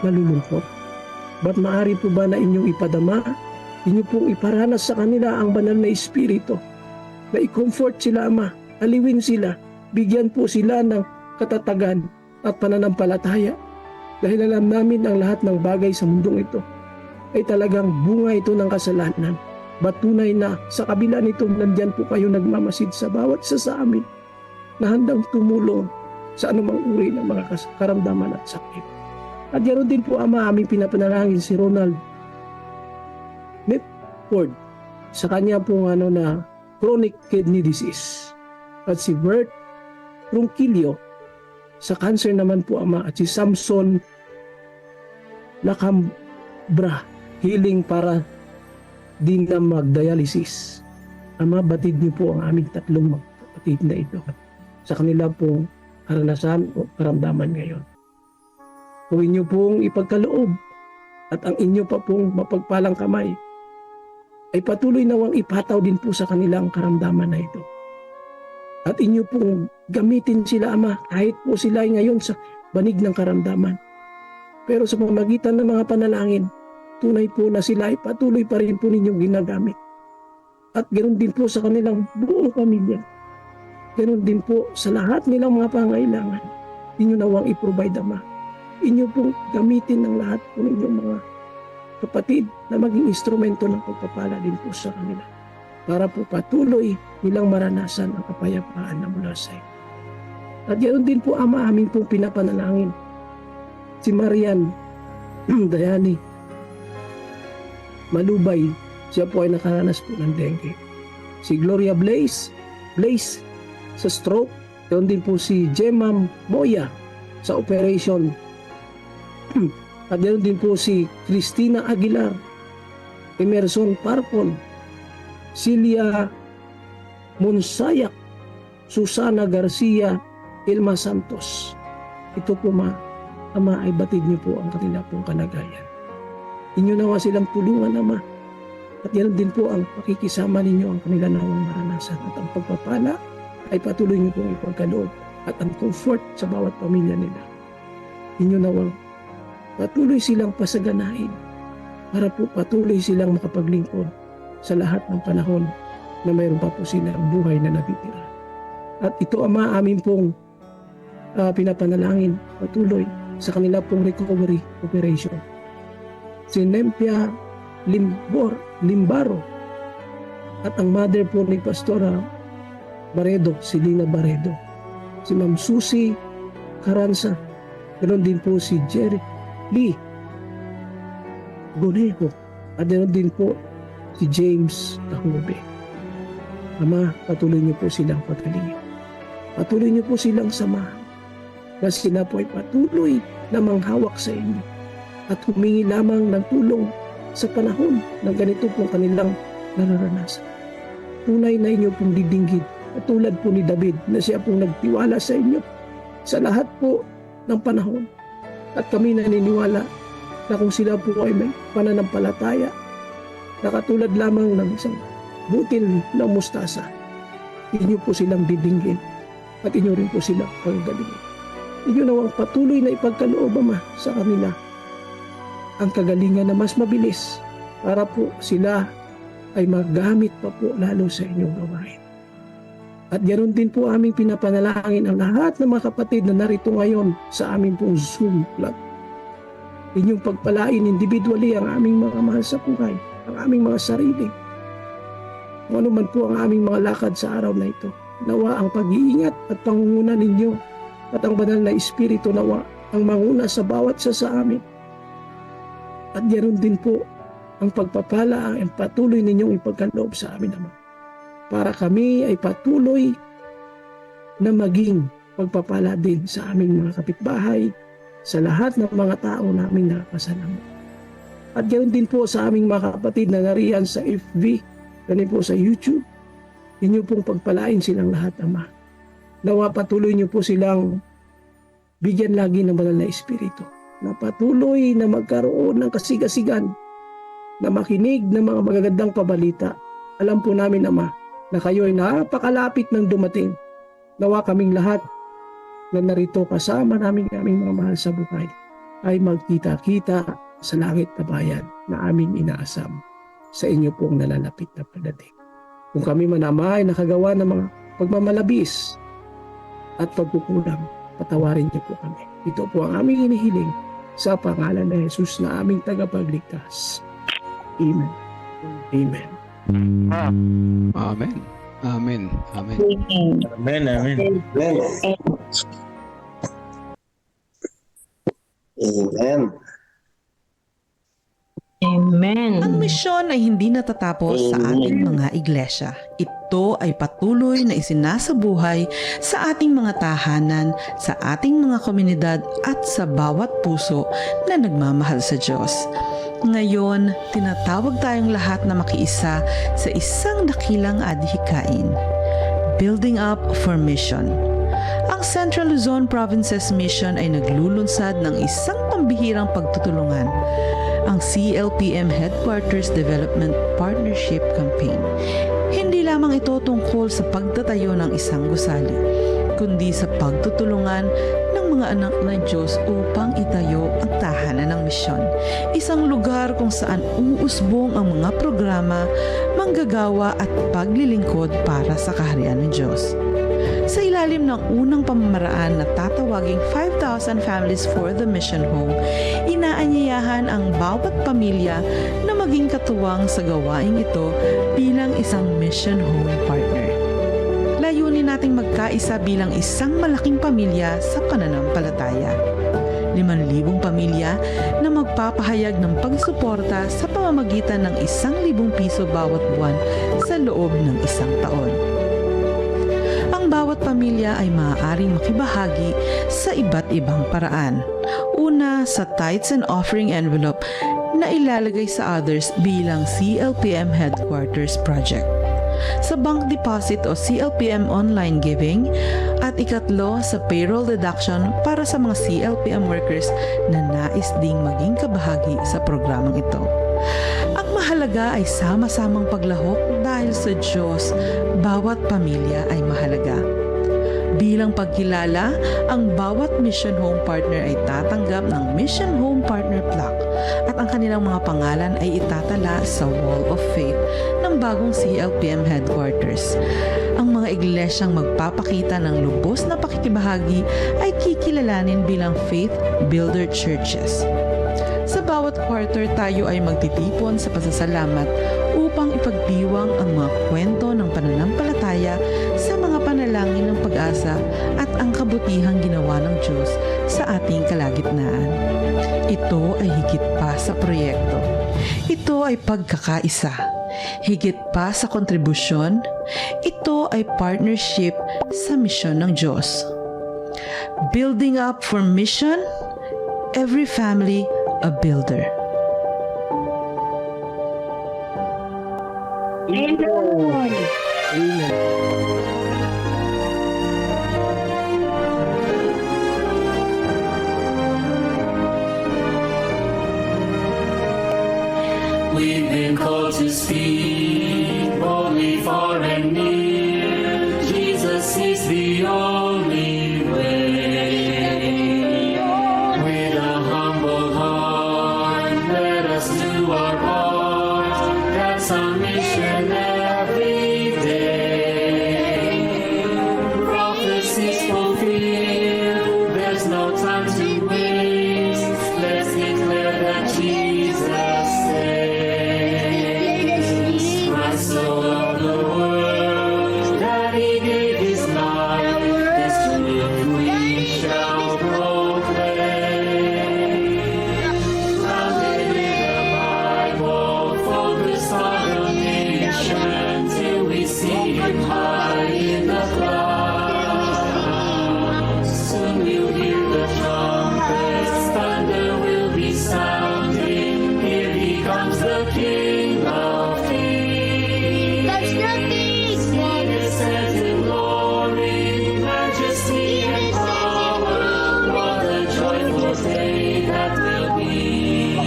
nalulungkot. Ba't maari po ba na inyong ipadama, inyo pong iparanas sa kanila ang banal na Espiritu, na i-comfort sila, Ama, aliwin sila, bigyan po sila ng katatagan at pananampalataya. Dahil alam namin ang lahat ng bagay sa mundong ito ay talagang bunga ito ng kasalanan. Ba't tunay na sa kabila nito nandyan po kayo nagmamasid sa bawat isa sa amin na handang tumulong sa anumang uri ng mga karamdaman at sakit. At ganoon din po, Ama, aming pinapanalangin si Ronald Mitford sa kanya pong na chronic kidney disease at si Bert Ronquillo sa cancer naman po, Ama, at si Samson Lacambra healing para din na mag-dialysis. Ama, batid niyo po ang aming tatlong magkapatid na ito sa kanila pong karanasan o karamdaman ngayon. Kung inyo pong ipagkaloob at ang inyo pa pong mapagpalang kamay ay patuloy nawang ipataw din po sa kanilang karamdaman na ito. At inyo pong gamitin sila, Ama, kahit po sila ay ngayon sa banig ng karamdaman. Pero sa pamamagitan ng mga panalangin, tunay po na sila ay patuloy pa rin po ninyong ginagamit. At ganoon din po sa kanilang buong pamilya. Ganoon din po sa lahat nilang mga pangailangan. Inyo nawang i-provide, Ama. Inyo pong gamitin ng lahat po ninyong mga kapatid na maging instrumento ng pagpapala din po sa kanila. Para po patuloy nilang maranasan ang kapayapaan na mula sa iyo. At ganoon din po, Ama, aming pong pinapanalangin si Marian Dayani Malubay, siya po ay nakaranas po ng dengue. Si Gloria Blaze sa stroke. Doon din po si Gemma Moya sa operation. At doon din po si Cristina Aguilar, Emerson Parpon, Celia Monsayak, Susana Garcia, Ilma Santos. Ito po, Ama, ay batid niyo po ang kanila pong kalagayan. Inyo nawa silang tulungan, Ama. At yan din po ang pakikisama ninyo ang kanila nawang maranasan. At ang pagpapala ay patuloy niyo pong ipagkaloob at ang comfort sa bawat pamilya nila. Inyo nawang patuloy silang pasaganahin para po patuloy silang makapaglingkod sa lahat ng panahon na mayroon pa po silang buhay na natitira. At ito, Ama, amin pong pinapanalangin patuloy sa kanila pong recovery operation. Si Nempia Limbaro at ang mother po ni Pastora Baredo, si Lina Baredo. Si Ma'am Susie Caranza. Ganoon din po si Jerry Lee Gonejo. At ganoon din po si James Tahube. Ama, patuloy niyo po silang pagalingin. Patuloy niyo po silang samahan. Na sila po ay patuloy na manghawak sa inyo at humingi lamang ng tulong sa panahon ng ganito pong kanilang nararanasan. Tunay na inyo pong didinggin at tulad po ni David na siya pong nagtiwala sa inyo sa lahat po ng panahon. At kami naniniwala na na kung sila po ay may pananampalataya na katulad lamang ng isang butil na mustasa, inyo po silang didinggin at inyo rin po silang pagagalingin. Inyo nawang patuloy na ipagkaloob, Ama, sa kanila ang kagalingan na mas mabilis para po sila ay magamit pa po lalo sa inyong gawain. At ganoon din po aming pinapanalangin ang lahat ng mga kapatid na narito ngayon sa aming pong Zoom vlog. Inyong pagpalain individually ang aming mga mahal sa buhay, ang aming mga sarili. Kung ano man po ang aming mga lakad sa araw na ito, nawa ang pag-iingat at pangunguna ninyo at ang banal na Espiritu nawa ang manguna sa bawat isa sa amin. At ganoon din po ang pagpapala ang patuloy ninyong ipagkaloob sa amin, Ama, para kami ay patuloy na maging pagpapala din sa aming mga kapitbahay, sa lahat ng mga tao naming nakakasalamu. At ganoon din po sa aming mga kapatid na nariyan sa FB, ganun po sa YouTube, inyo pong pagpalain silang lahat, Ama. Nawa patuloy niyo po silang bigyan lagi ng banal na Espiritu, na patuloy na magkaroon ng kasigasigan, na makinig ng mga magagandang pabalita. Alam po namin, Ama, na kayo ay napakalapit ng dumating. Nawa kaming lahat na narito kasama namin aming mga mahal sa buhay ay magkita-kita sa langit na bayan na aming inaasam sa inyo pong nalalapit na pagdating. Kung kami man, Ama, ay nakagawa ng mga pagmamalabis at pagkukulang, patawarin niyo po kami. Ito po ang aming inihiling sa pangalan ni Jesus na aming tagapagligtas. Amen. Amen. Amen. Amen. Amen. Amen, amen. Amen. Amen. Ang misyon ay hindi natatapos sa ating mga iglesia. Ito ay patuloy na isinasabuhay sa ating mga tahanan, sa ating mga komunidad at sa bawat puso na nagmamahal sa Diyos. Ngayon, tinatawag tayong lahat na makiisa sa isang dakilang adhikain. Building up for mission. Ang Central Luzon Provinces Mission ay naglulunsad ng isang pambihirang pagtutulungan, ang CLPM Headquarters Development Partnership Campaign. Hindi lamang ito tungkol sa pagtatayo ng isang gusali, kundi sa pagtutulungan ng mga anak ng Diyos upang itayo ang tahanan ng misyon. Isang lugar kung saan uusbong ang mga programa, manggagawa at paglilingkod para sa kaharian ng Diyos. Sa ilalim ng unang pamamaraan na tatawaging 5,000 Families for the Mission Home, inaanyayahan ang bawat pamilya na maging katuwang sa gawaing ito bilang isang Mission Home partner. Layunin nating magkaisa bilang isang malaking pamilya sa pananampalataya. 5,000 pamilya na magpapahayag ng pagsuporta sa pamamagitan ng 1,000 piso bawat buwan sa loob ng isang taon. Ang bawat pamilya ay maaaring makibahagi sa iba't ibang paraan. Una, sa tithes and offering envelope na ilalagay sa others bilang CLPM Headquarters Project. Sa bank deposit o CLPM online giving, at ikatlo sa payroll deduction para sa mga CLPM workers na nais ding maging kabahagi sa programang ito. Ang mahalaga ay sama-samang paglahok dahil sa Diyos, bawat pamilya ay mahalaga. Bilang pagkilala, ang bawat Mission Home Partner ay tatanggap ng Mission Home Partner Plaque at ang kanilang mga pangalan ay itatala sa Wall of Faith ng bagong CLPM Headquarters. Ang mga iglesyang magpapakita ng lubos na pakikibahagi ay kikilalanin bilang Faith Builder Churches. Sa bawat quarter, tayo ay magtitipon sa pasasalamat upang ipagdiwang ang mga kwento ng pananampalataya sa mga panalangin ng pag-asa at ang kabutihang ginawa ng Diyos sa ating kalagitnaan. Ito ay higit pa sa proyekto. Ito ay pagkakaisa. Higit pa sa kontribusyon, ito ay partnership sa misyon ng Diyos. Building up for mission, every family a builder. Amen. to speak boldly far and near. Jesus is the only way. With a humble heart, let us do our part. That's our mission every day. Prophecies fulfilled, there's no time to waste. Let's declare that Jesus saves. Christ so loved the world that he gave his life. This truth we shall proclaim. Grounded in the Bible, focused on the nation, till we see him high in the clouds. Soon we'll hear the trumpets, thunder will be sounding. Here he comes, the King of Kings. That's the King. Descends in glory, majesty and power. What a joyful day that will be.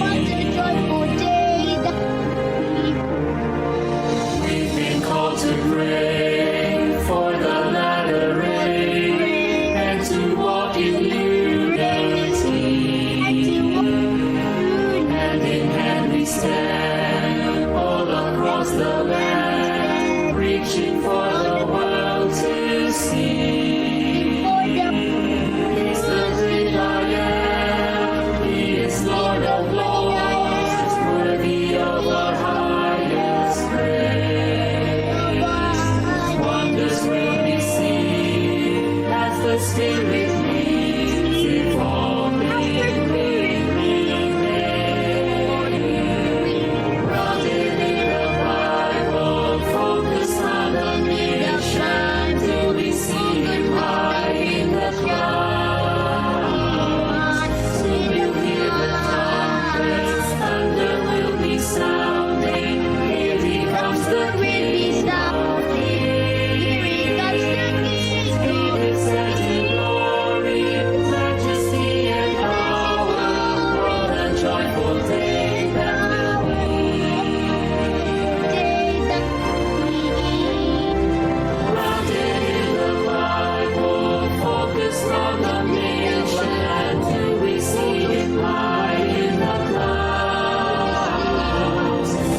We've been called to pray for the latter rain and to walk in unity. Hand in hand we stand all across the land, reaching for the world to see. He's the great I am, he is Lord of lords, worthy of our highest praise. Wonders will be seen as the Spirit leads, evolving, grounded in the Bible, focused on the nation, till we see him high in the clouds. Soon we'll hear the trumpets, thunder will be sounding. Here he comes, the King of Kings. He descends in glory, majesty and power. What a joyful day that will be. Grounded in the Bible, focused on the nation, till we see him high in the clouds.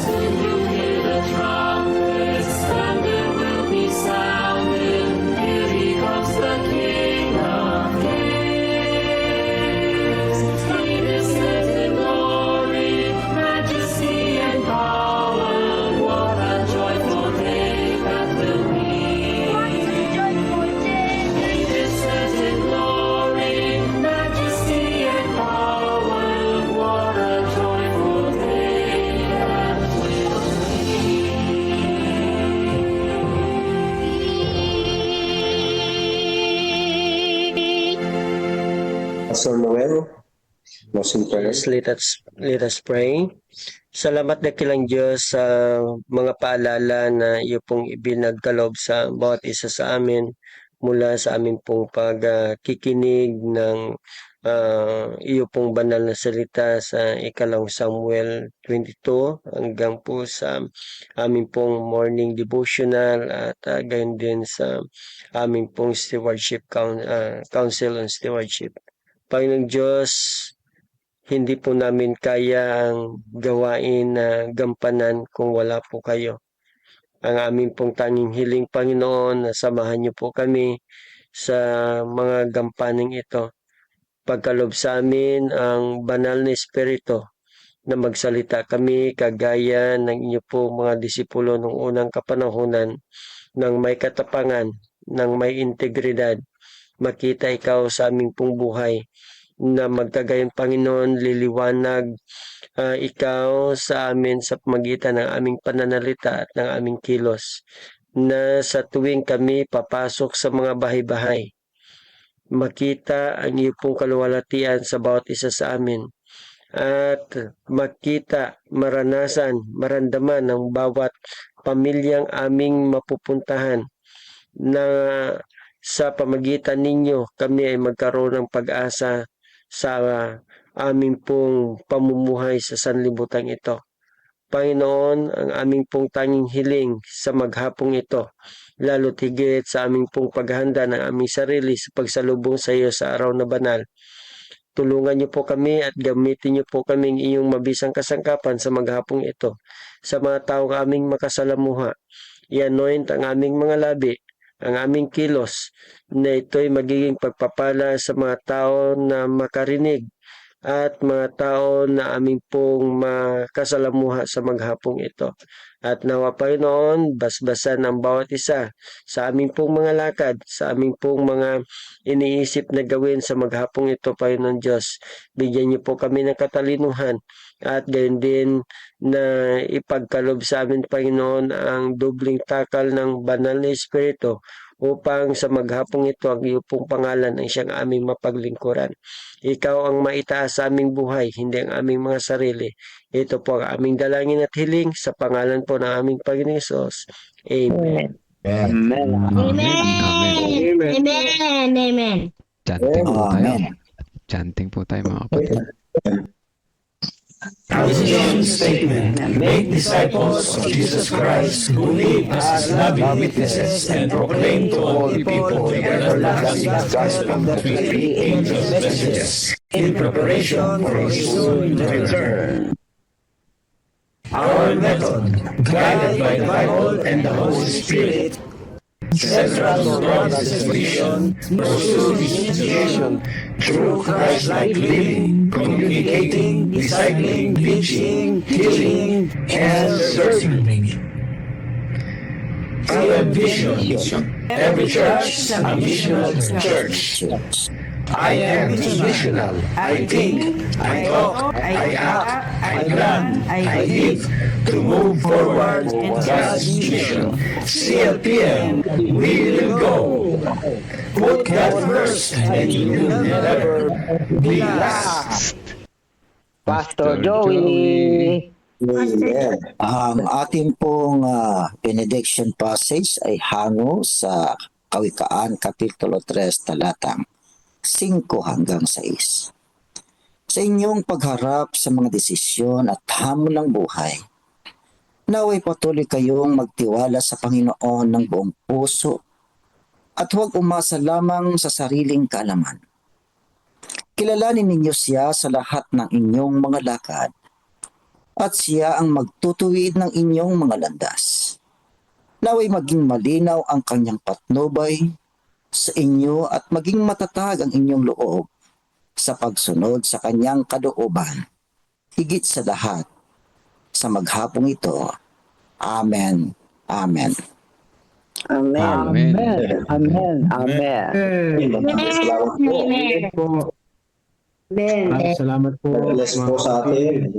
Soon you'll hear the trumpets, thunder will be sounding. Here he comes, the King of Kings. He descends in glory, majesty and power. What a joyful day that will be. He descends in glory, majesty and power. What a joyful day that will be. Pastor Noel, closing prayers. Let us pray. Salamat na kilang Diyos sa mga paalala na iyo pong ibinagkaloob sa bawat isa sa amin mula sa amin pong pagkikinig ng iyo pong banal na salita sa ikalawang Samuel 22 hanggang po sa amin pong morning devotional at gayon din sa amin pong council on stewardship. Panginoong Diyos, hindi po namin kaya ang gawain na gampanan kung wala po kayo. Ang aming pong tanging hiling, Panginoon, na samahan niyo po kami sa mga gampaning ito. Pagkalob sa amin ang banal na Espiritu na magsalita kami kagaya ng inyo po mga disipulo ng unang kapanahunan ng may katapangan, ng may integridad. Makita ikaw sa aming pong buhay na magkagayang Panginoon, liliwanag ikaw sa amin sa pamagitan ng aming pananalita at ng aming kilos, na sa tuwing kami papasok sa mga bahay-bahay, makita ang iyo pong kaluwalhatian sa bawat isa sa amin at makita, maranasan, maramdaman ng bawat pamilyang aming mapupuntahan na sa pamagitan ninyo kami ay magkaroon ng pag-asa sa aming pong pamumuhay sa sanlibutan ito. Panginoon, ang aming pong tanging hiling sa maghapong ito, lalo't higit sa aming pong paghahanda ng aming sarili sa pagsalubong sa iyo sa araw na banal. Tulungan niyo po kami at gamitin niyo po kaming iyong mabisang kasangkapan sa maghapong ito. Sa mga taong aming makasalamuha, i-anoint ang aming mga labi, ang aming kilos, na ito'y magiging pagpapala sa mga tao na makarinig at mga tao na aming pong makasalamuha sa maghapong ito. At nawa Panginoon, basbasan ang bawat isa sa aming pong mga lakad, sa aming pong mga iniisip na gawin sa maghapong ito, Panginoon Diyos. Bigyan niyo po kami ng katalinuhan at gayon din na ipagkalob sa amin, Panginoon, ang dubling takal ng banal na Espiritu upang sa maghapong ito ang iyo pong pangalan ang siyang aming mapaglingkuran. Ikaw ang maitaas sa aming buhay, hindi ang aming mga sarili. Ito po ang aming dalangin at hiling sa pangalan po ng aming Panginoon Hesus. Amen. Amen. Amen. Amen. Amen. Chanting po tayo. Chanting po tayo mga kapatid. Vision statement. Make disciples of Jesus Christ who live as loving witnesses and proclaim to all people the everlasting gospel that we three angels' messages in preparation for his soon return. Our method, guided by the Bible and the Holy Spirit, central to Providence Mission, pursue his mission through Christ-like living, communicating, discipling, teaching, healing, and serving. Our vision, every church a missional church. I am missional. I think, I talk, I act, I plan, I live to move forward God's mission. CLPM, we will go. Put God first and you will never be last. Pastor Joey. Amen. Ang ating pong benediction passage ay hango sa Kawikaan, Kapitulo 3, talatang 5 hanggang 6. Sa inyong pagharap sa mga desisyon at hamon ng buhay, naway patuloy kayong magtiwala sa Panginoon ng buong puso at huwag umasa lamang sa sariling kaalaman. Kilalanin ninyo siya sa lahat ng inyong mga lakad at siya ang magtutuwid ng inyong mga landas. Naway maging malinaw ang kanyang patnubay sa inyo at maging matatag ang inyong loob sa pagsunod sa kanyang kalooban. Higit sa lahat, sa maghapong ito. Amen. Amen. Amen. Amen. Amen. Amen. Salamat po. Salamat po. Bless po sa atin.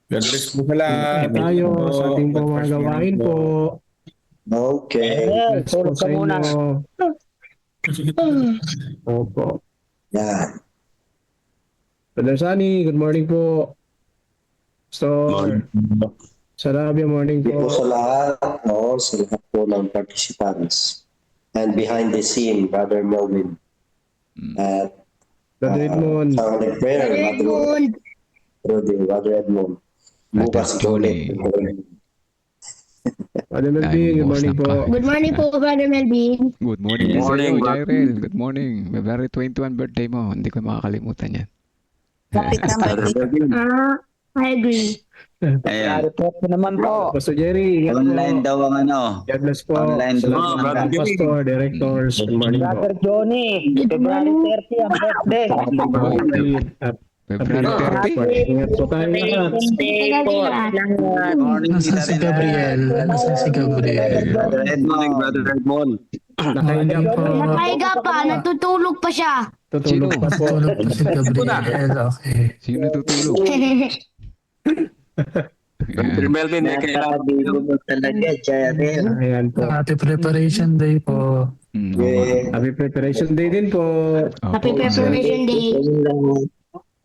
God bless po sa lahat. Tayo sa ating po mga gawain po. Okay. Bless po sa inyo. Opo. Yan. Brother Sunny, good morning po. Sarabia, morning Hindi po po. sa lahat, sa lahat po ng participants. And behind the scene, Brother Melvin. At Brother Edmond. sa prayer, Brother Edmond. Bukas ulit. Brother Melvin, good morning po. Good morning po, Brother Melvin. Good morning. Good morning, Jairel. Good morning. February 21 birthday mo. Hindi ko makakalimutan yan. I agree. Ayan. Po naman po. Pastor Jerry, Online daw ang God bless po. Online Sa daw lahat ang ng pastor, directors, good morning po. Johnny, February 30 ang birthday. February 30. Ingat po tayo lahat. Si Gabriel. Si Gabriel. Brother Edmond. Nakahiga po. Nakahiga pa, natutulog pa siya. Tutulog pa po. Si Gabriel. Okay. Sino tutulog? Brother Melvin, talaga, Jairel. Ayan po. Happy Preparation Day po. Happy Preparation Day din po. Happy Preparation Day.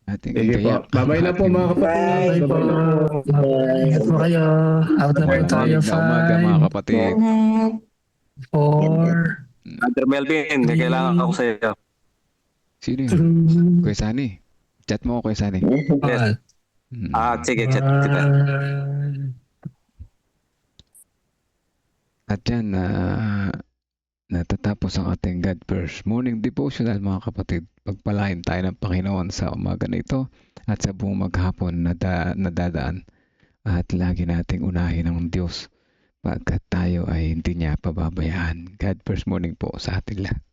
Ating Sige po. kaya. Bye-bye na po mga kapatid. Bye-bye na. Ingat po kayo. Out na po tayo. Umaga mga kapatid. 4. Brother Melvin, may kailangan ako sa iyo. Sino yun? Kuya Sani. Chat mo ako, Kuya Sani. Yes. Sige, chat kita. At yan, natatapos ang ating God First Morning Devotional, mga kapatid. Pagpalain tayo ng Panginoon sa umaga na ito at sa buong maghapon na nadadaan. At lagi nating unahin ang Diyos pagkat tayo ay hindi niya pababayaan. God First Morning po sa ating lahat.